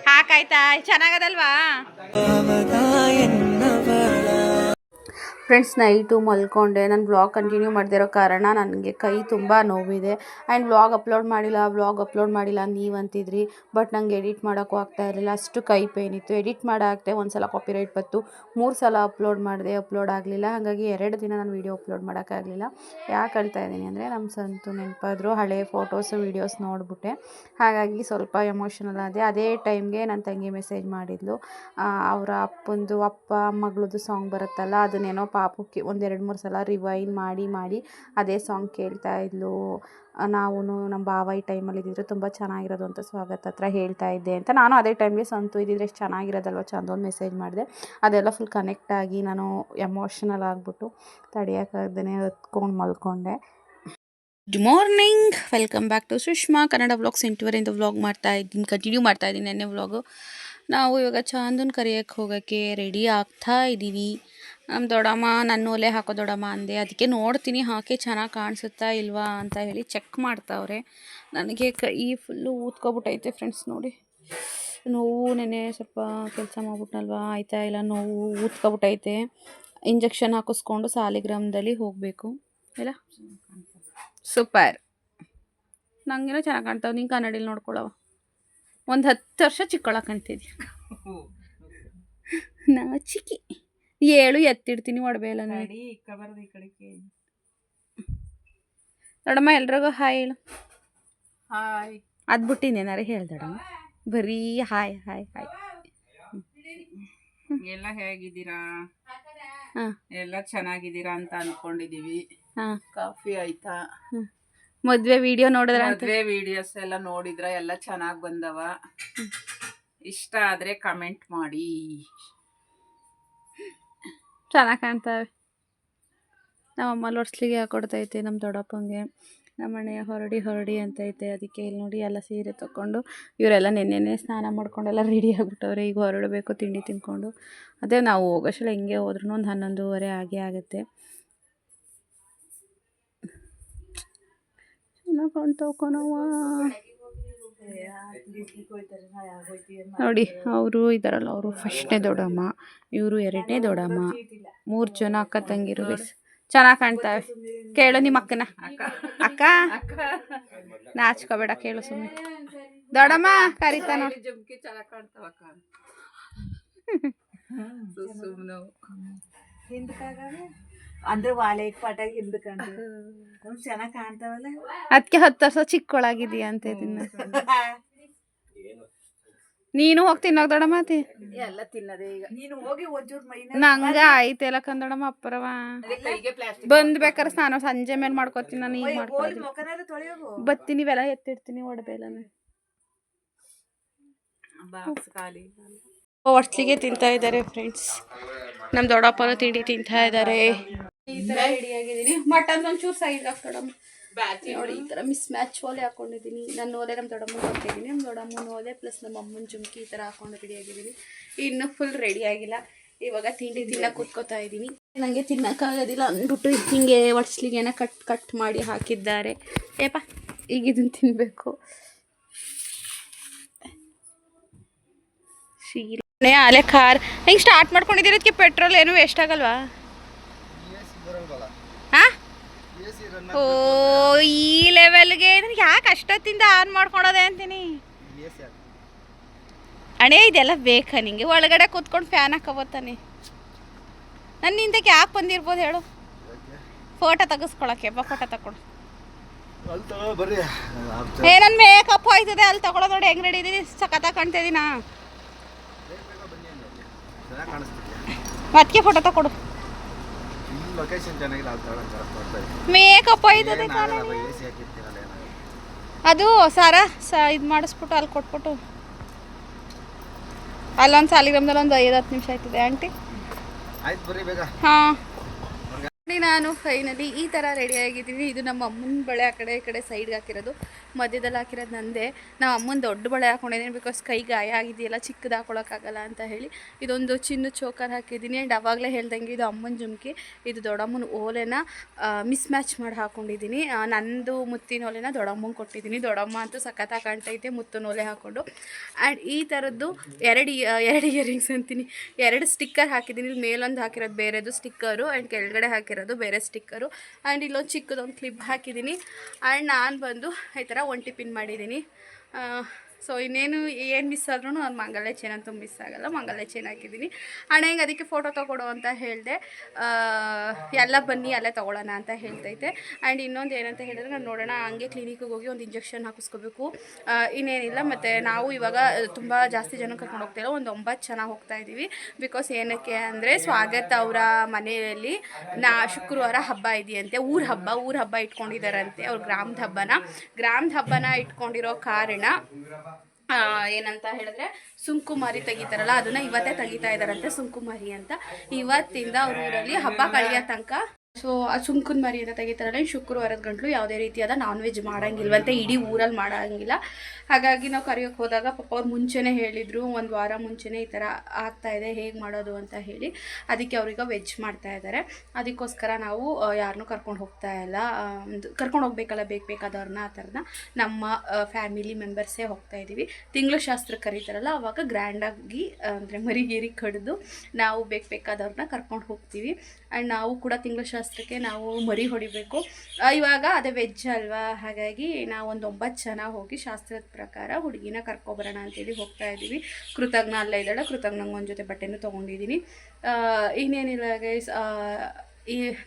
ಹಾಕಾಯ್ತಾ? ಚೆನ್ನಾಗದಲ್ವಾ? Friends night ಮಲ್ಕೊಂಡೆ. ನಾನು ವ್ಲಾಗ್ ಕಂಟಿನ್ಯೂ ಮಾಡದಿರೋ ಕಾರಣ ನನಗೆ ಕೈ ತುಂಬ ನೋವಿದೆ. ಆ್ಯಂಡ್ ವ್ಲಾಗ್ ಅಪ್ಲೋಡ್ ಮಾಡಿಲ್ಲ ನೀವು ಅಂತಿದ್ರಿ. ಬಟ್ ನಂಗೆ ಎಡಿಟ್ ಮಾಡೋಕ್ಕೂ ಆಗ್ತಾಯಿರಲಿಲ್ಲ, ಅಷ್ಟು ಕೈ ಪೇನ್ ಇತ್ತು. ಎಡಿಟ್ ಮಾಡಾಕ್ತೆ, ಒಂದು ಸಲ ಕಾಪಿರೈಟ್ ಬಂತು. 3 ಸಲ ಅಪ್ಲೋಡ್ ಮಾಡಿದೆ, ಅಪ್ಲೋಡ್ ಆಗಲಿಲ್ಲ. ಹಾಗಾಗಿ 2 ದಿನ ನಾನು ವೀಡಿಯೋ ಅಪ್ಲೋಡ್ ಮಾಡೋಕ್ಕಾಗಲಿಲ್ಲ. ಯಾಕೆ ಹೇಳ್ತಾ ಇದ್ದೀನಿ ಅಂದರೆ ನಮ್ಮ ಸಂತು ನೆನಪಾದ್ರು, ಹಳೆ ಫೋಟೋಸು ವೀಡಿಯೋಸ್ ನೋಡಿಬಿಟ್ಟೆ. ಹಾಗಾಗಿ ಸ್ವಲ್ಪ ಎಮೋಷನಲ್ ಆದೆ. ಅದೇ ಟೈಮ್ಗೆ ನನ್ನ ತಂಗಿ ಮೆಸೇಜ್ ಮಾಡಿದ್ಲು. ಅವರ ಅಪ್ಪಂದು ಅಪ್ಪ ಮಗಳದ್ದು ಸಾಂಗ್ ಬರುತ್ತಲ್ಲ, ಅದನ್ನೇನೋ ಪಾಪಕ್ಕೆ 1-2-3 ಸಲ ರಿವೈನ್ ಮಾಡಿ ಅದೇ ಸಾಂಗ್ ಕೇಳ್ತಾ ಇದ್ಲು. ನಾವು ನಮ್ಮ ಭಾವ ಈ ಟೈಮಲ್ಲಿ ಇದ್ದಿದ್ರೆ ತುಂಬ ಚೆನ್ನಾಗಿರೋದು ಅಂತ ಸ್ವಾಗತ ಹತ್ರ ಹೇಳ್ತಾ ಇದ್ದೆ ಅಂತ. ನಾನು ಅದೇ ಟೈಮ್ಗೆ ಸಂತು ಇದ್ದಿದ್ರೆ ಎಷ್ಟು ಚೆನ್ನಾಗಿರೋದಲ್ವ ಚಂದ ಒಂದು ಮೆಸೇಜ್ ಮಾಡಿದೆ. ಅದೆಲ್ಲ ಫುಲ್ ಕನೆಕ್ಟ್ ಆಗಿ ನಾನು ಎಮೋಷ್ನಲ್ ಆಗಿಬಿಟ್ಟು ತಡೆಯೋಕ್ಕಾಗ್ದೇ ಹತ್ಕೊಂಡು ಮಲ್ಕೊಂಡೆ. Good morning, welcome back to Sushma Kannada vlogs. 8 vlog continue ಮಾಡ್ತಾಯಿದ್ದೀನಿ ನೆನ್ನೆ ವ್ಲಾಗು. ನಾವು ಇವಾಗ ಚಾಂದನ್ ಕರೆಯೋಕ್ಕೆ ಹೋಗೋಕ್ಕೆ ರೆಡಿ ಆಗ್ತಾ ಇದ್ದೀವಿ. ನಮ್ಮ ದೊಡ್ಡಮ್ಮ ನನ್ನ ಒಲೆ ಹಾಕೋ ದೊಡ್ಡಮ್ಮ ಅಂದೆ, ಅದಕ್ಕೆ ನೋಡ್ತೀನಿ ಹಾಕಿ ಚೆನ್ನಾಗಿ ಕಾಣಿಸುತ್ತಾ ಇಲ್ವಾ ಅಂತ ಹೇಳಿ ಚೆಕ್ ಮಾಡ್ತಾವ್ರೆ. ನನಗೆ ಕೈ ಫುಲ್ಲು ಊದ್ಕೊಬಿಟ್ಟೈತೆ ಫ್ರೆಂಡ್ಸ್. ನೋಡಿ ನೋವು, ನೆನೆ ಸ್ವಲ್ಪ ಕೆಲಸ ಮಾಡ್ಬಿಟ್ನಲ್ವಾ, ಆಯ್ತಾ ಇಲ್ಲ, ನೋವು ಊದ್ಕೊಬಿಟ್ಟೈತೆ. ಇಂಜೆಕ್ಷನ್ ಹಾಕಿಸ್ಕೊಂಡು ಸಾಲಿಗ್ರಾಮದಲ್ಲಿ ಹೋಗಬೇಕು. ಇಲ್ಲ ಸೂಪರ್, ನಂಗೇನೋ ಚೆನ್ನಾಗಿ ಕಾಣ್ತಾವೆ. ನೀನು ಕನ್ನಡಿಲಿ ನೋಡ್ಕೊಳ್ಳವ, ಒಂದು 10 ವರ್ಷ ಚಿಕ್ಕಳ ಕಾಣ್ತಿದ್ಯ. ನಾ ಚಿಕ್ಕಿ 7 ಎತ್ತಿಡ್ತೀನಿ ಒಡಬೇಲ್ಲ ನೋಡಿ. ದೊಡ್ಡಮ್ಮ ಎಲ್ರಿಗೂ ಹಾಯ್ ಹೇಳು. ಹಾಯ್ ಅದು ಬಿಟ್ಟಿನೇನಾರು ಹೇಳಿ ದೊಡ್ಡಮ್ಮ, ಬರೀ ಹಾಯ್ ಹಾಯ್ ಹಾಯ್. ಎಲ್ಲ ಹೇಗಿದ್ದೀರಾ? ಎಲ್ಲ ಚೆನ್ನಾಗಿದ್ದೀರಾ ಅಂತ ಅನ್ಕೊಂಡಿದೀವಿ. ಕಾಫಿ ಆಯ್ತಾ? ಮದ್ವೆ ವಿಡಿಯೋ ನೋಡಿದ್ರ? ಮದ್ವೆ ವಿಡಿಯೋಸ್ ಎಲ್ಲ ನೋಡಿದ್ರ, ಎಲ್ಲ ಚೆನ್ನಾಗಿ ಬಂದವ. ಇಷ್ಟ ಆದ್ರೆ ಕಮೆಂಟ್ ಮಾಡಿ. ಚೆನ್ನಾಗಿ ಕಾಣ್ತಾವೆ. ನಮ್ಮಮ್ಮ ಲೊಡ್ಸ್ಲಿಗೆ ಹಾಕೊಡ್ತೈತೆ ನಮ್ಮ ದೊಡ್ಡಪ್ಪಂಗೆ. ನಮ್ಮನೆ ಹೊರಡಿ ಅಂತೈತೆ. ಅದಕ್ಕೆ ಇಲ್ಲಿ ನೋಡಿ ಎಲ್ಲ ಸೀರೆ ತೊಗೊಂಡು ಇವರೆಲ್ಲ ನೆನ್ನೆನೇ ಸ್ನಾನ ಮಾಡ್ಕೊಂಡೆಲ್ಲ ರೆಡಿ ಆಗಿಬಿಟ್ಟವ್ರೆ. ಈಗ ಹೊರಡಬೇಕು ತಿಂಡಿ ತಿನ್ಕೊಂಡು. ಅದೇ ನಾವು ಹೋಗೋಷ್ಟಲ್ಲ ಹಿಂಗೆ ಹೋದ್ರೂ ಒಂದು 11:30 ಆಗೇ ಆಗುತ್ತೆ. ಚೆನ್ನಾಗಿ ಕಾಣ್ತಾವ ನೋಡಿ. ಅವರು ಇದ್ದಾರಲ್ಲ, ಅವರು ಫಸ್ಟ್ನೇ ದೊಡ್ಡಮ್ಮ, ಇವರು 2ನೇ ದೊಡ್ಡಮ್ಮ. 3 ಜನ ಅಕ್ಕ ತಂಗಿರು ಚೆನ್ನಾಗಿ ಕಾಣ್ತಾವೆ. ಕೇಳು ನಿಮ್ಮ ಅಕ್ಕನ. ಅಕ್ಕ ನಾಚ್ಕೋಬೇಡ, ಕೇಳು ಸುಮ್ಮನೆ. ದೊಡ್ಡಮ್ಮ ಕರಿತಾ ನೋಡಿ. ಚೆನ್ನಾಗಿ ಕಾಣ್ತಾವಕ್ಕ. ಅಂದ್ರೆ ವಾಲೆ ಪಾಠ ಹಿಂದೆ ಚೆನ್ನಾಗಿ ಕಾಣ್ತಾವಲ್ಲ. ಅದಕ್ಕೆ 10 ವರ್ಷ ಚಿಕ್ಕಳಾಗಿದೀಯ ಅಂತ ಇದನ್ನ. ನೀನು ಹೋಗಿ ತಿನ್ನೋಕ್ ದೊಡ್ಡಮ್ಮ ಎಲ್ಲ ತಿನ್ನದೆ ಈಗ. ನೀನು ಹೋಗಿ ಒಂಚೂರು ನಂಗೆ ಆಯ್ತೆಲ್ಲ ಕಂದೊಡಮ್ಮ ಅಪ್ಪರವ ಬಂದ್ಬೇಕಾರೆ ಸ್ನಾನ ಸಂಜೆ ಮೇಲೆ ಮಾಡ್ಕೊತೀನಿ. ನಾನು ಈಗ ಮಾಡ್ಕೊತೀನಿ, ಬತ್ತೀನಿ, ಇವೆಲ್ಲ ಎತ್ತಿಡ್ತೀನಿ ಒಡಬೇಲ್ಲ. ಹೊಟ್ಲಿಗೆ ತಿಂತಾ ಇದ್ದಾರೆ ಫ್ರೆಂಡ್ಸ್. ನಮ್ಮ ದೊಡ್ಡಪ್ಪನ ತಿಂಡಿ ತಿಂತಾ ಇದ್ದಾರೆ. ಈ ಥರ ರೆಡಿಯಾಗಿದ್ದೀನಿ. ಮಟನ್ ಒಂಚೂರು ಸೈಡ್ ಹಾಕ್ದೊಡಮ್ಮ ನೋಡಿ. ಈ ಥರ ಮಿಸ್ ಮ್ಯಾಚ್ ಓಲೆ ಹಾಕ್ಕೊಂಡಿದ್ದೀನಿ. ನನ್ನ ಓಲೆ ನಮ್ಮ ದೊಡ್ಡಮ್ಮನ ಕೊಟ್ಟಿದ್ದೀನಿ. ನಮ್ಮ ದೊಡ್ಡಮ್ಮನ ಓಲೆ ಪ್ಲಸ್ ನಮ್ಮ ಅಮ್ಮನ ಜುಮ್ಕಿ ಈ ಥರ ಹಾಕ್ಕೊಂಡು ರೆಡಿಯಾಗಿದ್ದೀನಿ. ಇನ್ನೂ ಫುಲ್ ರೆಡಿ ಆಗಿಲ್ಲ. ಇವಾಗ ತಿಂಡಿ ತಿನ್ನಕ್ಕೆ ಕೂತ್ಕೋತಾ ಇದ್ದೀನಿ. ನನಗೆ ತಿನ್ನೋಕ್ಕಾಗೋದಿಲ್ಲ ಅಂದ್ಬಿಟ್ಟು ಹಿಂಗೆ ಒಡ್ಸ್ಲಿಗೆನ ಕಟ್ ಮಾಡಿ ಹಾಕಿದ್ದಾರೆ. ಏಪ ಈಗ ಇದನ್ನು ತಿನ್ನಬೇಕು. ಶೀಲನೆ ಆಲೆ ಕಾರ್ ಹಿಂಗೆ ಸ್ಟಾರ್ಟ್ ಮಾಡ್ಕೊಂಡಿದ್ದೀರಿ. ಅದಕ್ಕೆ ಪೆಟ್ರೋಲ್ ಏನು ವೇಸ್ಟ್ ಆಗಲ್ವಾ? ಹಾಂ, ಓ ಈ ಲೆವೆಲ್ಗೆ ನನಗೆ ಯಾಕೆ ಅಷ್ಟೊತ್ತಿಂದ ಆನ್ ಮಾಡ್ಕೊಳೋದೆ ಅಂತೀನಿ. ಅಣೇ ಇದೆಲ್ಲ ಬೇಕಾ ನಿಂಗೆ? ಒಳಗಡೆ ಕೂತ್ಕೊಂಡು ಫ್ಯಾನ್ ಹಾಕೋಬೋತಾನೆ. ನನ್ನಿಂದಕ್ಕೆ ಯಾಕೆ ಬಂದಿರ್ಬೋದು ಹೇಳು? ಫೋಟೋ ತೆಗೆಸ್ಕೊಳಕ್ಕೆ. ಫೋಟೋ ತಗೊಳು. ಏ ನನ್ನ ಮೇಕಪ್ ಹೋಯ್ತದೆ, ಅಲ್ಲಿ ತಗೊಳ್ಳೋದು ನೋಡಿ ಹೆಂಗೆ ರೆಡಿ ಇದ್ದೀನಿ. ಸಖತ್ತಾಗಿ ಕಾಣ್ತಾ ಇದೀನಾ? ಅದಕ್ಕೆ ಫೋಟೋ ತಗೊಡು. ಮೇಕಪ್ ಹೋಯ್ತದೆ ಅದು ಸಾರ ಇದು ಮಾಡಿಸ್ಬಿಟ್ಟು ಅಲ್ಲಿ ಕೊಟ್ಬಿಟ್ಟು ಅಲ್ಲೊಂದು ಸಾಲಿಗ್ರಾಮದಲ್ಲಿ ಒಂದು 5-10 ನಿಮಿಷ ಆಯ್ತದೆ ಆಂಟಿ. ಹಾಂ ನಾನು ಫೈನಲಿ ಈ ಥರ ರೆಡಿಯಾಗಿದ್ದೀನಿ. ಇದು ನಮ್ಮ ಅಮ್ಮನ ಬಳೆ ಆ ಕಡೆ ಈ ಕಡೆ ಸೈಡ್ಗೆ ಹಾಕಿರೋದು, ಮಧ್ಯದಲ್ಲಿ ಹಾಕಿರೋದು ನಂದೇ. ನಮ್ಮ ಅಮ್ಮನ ದೊಡ್ಡ ಬಳೆ ಹಾಕೊಂಡಿದ್ದೀನಿ ಬಿಕಾಸ್ ಕೈ ಗಾಯ ಆಗಿದೆಯಲ್ಲ, ಚಿಕ್ಕದು ಹಾಕೊಳಕ್ಕಾಗಲ್ಲ ಅಂತ ಹೇಳಿ. ಇದೊಂದು ಚಿನ್ನ ಚೋಕರ್ ಹಾಕಿದ್ದೀನಿ. ಆ್ಯಂಡ್ ಆವಾಗಲೇ ಹೇಳ್ದಂಗೆ ಇದು ಅಮ್ಮನ ಜುಮ್ಕಿ, ಇದು ದೊಡ್ಡಮ್ಮನ ಓಲೆನ ಮಿಸ್ ಮ್ಯಾಚ್ ಮಾಡಿ ಹಾಕ್ಕೊಂಡಿದ್ದೀನಿ. ನಂದು ಮುತ್ತಿನ ಓಲೆನ ದೊಡ್ಡಮ್ಮಂಗೆ ಕೊಟ್ಟಿದ್ದೀನಿ. ದೊಡ್ಡಮ್ಮ ಅಂತೂ ಸಖತ್ತಾಗಿ ಕಾಣ್ತೈತೆ ಮುತ್ತಿನ ಓಲೆ ಹಾಕ್ಕೊಂಡು. ಆ್ಯಂಡ್ ಈ ಥರದ್ದು ಎರಡು ಇಯರಿಂಗ್ಸ್ ಅಂತೀನಿ, 2 ಸ್ಟಿಕ್ಕರ್ ಹಾಕಿದ್ದೀನಿ. ಇಲ್ಲಿ ಮೇಲೊಂದು ಹಾಕಿರೋದು ಬೇರೆದು ಸ್ಟಿಕ್ಕರು ಆ್ಯಂಡ್ ಕೆಳಗಡೆ ಹಾಕಿರೋದು ಬೇರೆ ಸ್ಟಿಕ್ಕರು. ಆ್ಯಂಡ್ ಇಲ್ಲೊಂದು ಚಿಕ್ಕದೊಂದು ಕ್ಲಿಪ್ ಹಾಕಿದ್ದೀನಿ. ಆ್ಯಂಡ್ ನಾನು ಬಂದು ಈ ಥರ ಒಂಟಿ ಪಿನ್ ಮಾಡಿದ್ದೀನಿ. ಸೊ ಇನ್ನೇನು ಏನು ಮಿಸ್ ಆದ್ರೂ ನಾನು ಮಂಗಲ್ಯ ಚೈನ್ ಅಂತೂ ಮಿಸ್ ಆಗೋಲ್ಲ, ಮಂಗಲ್ಯ ಚೈನ್ ಹಾಕಿದ್ದೀನಿ. ಅಣ್ಣ ಹಿಂಗೆ ಅದಕ್ಕೆ ಫೋಟೋ ತೊಗೊಡು ಅಂತ ಹೇಳಿದೆ. ಎಲ್ಲ ಬನ್ನಿ ಅಲ್ಲೇ ತೊಗೊಳ್ಳೋಣ ಅಂತ ಹೇಳ್ತೈತೆ. ಆ್ಯಂಡ್ ಇನ್ನೊಂದು ಏನಂತ ಹೇಳಿದ್ರೆ, ನಾನು ನೋಡೋಣ ಹಂಗೆ ಕ್ಲಿನಿಕ್ಗೆ ಹೋಗಿ ಒಂದು ಇಂಜೆಕ್ಷನ್ ಹಾಕಿಸ್ಕೋಬೇಕು, ಇನ್ನೇನಿಲ್ಲ. ಮತ್ತು ನಾವು ಇವಾಗ ತುಂಬ ಜಾಸ್ತಿ ಜನ ಕರ್ಕೊಂಡು ಹೋಗ್ತಾಯಿಲ್ಲ, ಒಂದು 9 ಜನ ಹೋಗ್ತಾಯಿದ್ದೀವಿ. ಬಿಕಾಸ್ ಏನಕ್ಕೆ ಅಂದರೆ ಸ್ವಾಗತ್ ಅವರ ಮನೆಯಲ್ಲಿ ಶುಕ್ರವಾರ ಹಬ್ಬ ಇದೆಯಂತೆ, ಊರ ಹಬ್ಬ ಇಟ್ಕೊಂಡಿದ್ದಾರಂತೆ. ಅವ್ರು ಗ್ರಾಮದ ಹಬ್ಬನ ಇಟ್ಕೊಂಡಿರೋ ಕಾರಣ ಏನಂತ ಹೇಳಿದ್ರೆ ಸುಂಕುಮಾರಿ ತೆಗಿತಾರಲ್ಲ, ಅದನ್ನ ಇವತ್ತೇ ತೆಗಿತಾ ಇದ್ದಾರಂತೆ. ಸುಂಕುಮಾರಿ ಅಂತ ಇವತ್ತಿಂದ ಅವ್ರ ಊರಲ್ಲಿ ಹಬ್ಬ ಕಳೆಯೋ ತನಕ. ಸೊ ಆ ಸುಂಕುನ್ ಮರಿ ಅಂತ ತೆಗಿತಾರಲ್ಲ, ಶುಕ್ರವಾರದ ಗಂಟಲು ಯಾವುದೇ ರೀತಿಯಾದ ನಾನ್ ವೆಜ್ ಮಾಡೋಂಗಿಲ್ವಂತೆ, ಇಡೀ ಊರಲ್ಲಿ ಮಾಡೋಂಗಿಲ್ಲ. ಹಾಗಾಗಿ ನಾವು ಕರೆಯೋಕ್ಕೆ ಹೋದಾಗ ಪಾಪ ಅವ್ರು ಮುಂಚೆನೇ ಹೇಳಿದರು, 1 ವಾರ ಮುಂಚೆನೇ ಈ ಥರ ಆಗ್ತಾಯಿದೆ, ಹೇಗೆ ಮಾಡೋದು ಅಂತ ಹೇಳಿ. ಅದಕ್ಕೆ ಅವ್ರಿಗೆ ವೆಜ್ ಮಾಡ್ತಾ ಇದ್ದಾರೆ. ಅದಕ್ಕೋಸ್ಕರ ನಾವು ಯಾರನ್ನೂ ಕರ್ಕೊಂಡು ಹೋಗ್ತಾ ಇಲ್ಲ, ಕರ್ಕೊಂಡು ಹೋಗ್ಬೇಕಲ್ಲ ಬೇಕಾದವ್ರನ್ನ, ಆ ಥರನ ನಮ್ಮ ಫ್ಯಾಮಿಲಿ ಮೆಂಬರ್ಸೇ ಹೋಗ್ತಾ ಇದ್ದೀವಿ. ತಿಂಗಳು ಶಾಸ್ತ್ರ ಕರೀತಾರಲ್ಲ, ಅವಾಗ ಗ್ರ್ಯಾಂಡಾಗಿ ಅಂದರೆ ಮರಿಗೇರಿ ಕಡಿದು ನಾವು ಬೇಕಾದವ್ರನ್ನ ಕರ್ಕೊಂಡು ಹೋಗ್ತೀವಿ. ಆ್ಯಂಡ್ ನಾವು ಕೂಡ ತಿಂಗಳ ಶಾಸ್ತ್ರಕ್ಕೆ ನಾವು ಮರಿ ಹೊಡಿಬೇಕು. ಇವಾಗ ಅದೇ ವೆಜ್ ಅಲ್ವಾ, ಹಾಗಾಗಿ ನಾವು ಒಂದು 9 ಜನ ಹೋಗಿ ಶಾಸ್ತ್ರದ ಪ್ರಕಾರ ಹುಡುಗಿನ ಕರ್ಕೊಬರೋಣ ಅಂತೇಳಿ ಹೋಗ್ತಾ ಇದ್ದೀವಿ. ಕೃತಜ್ಞ ಅಲ್ಲೇ ಇದ್ದಾಳೆ, ಕೃತಜ್ಞಂಗೆ ಒಂದು ಜೊತೆ ಬಟ್ಟೆನೂ ತೊಗೊಂಡಿದ್ದೀನಿ. ಇನ್ನೇನಿಲ್ಲ ಗೈಸ್,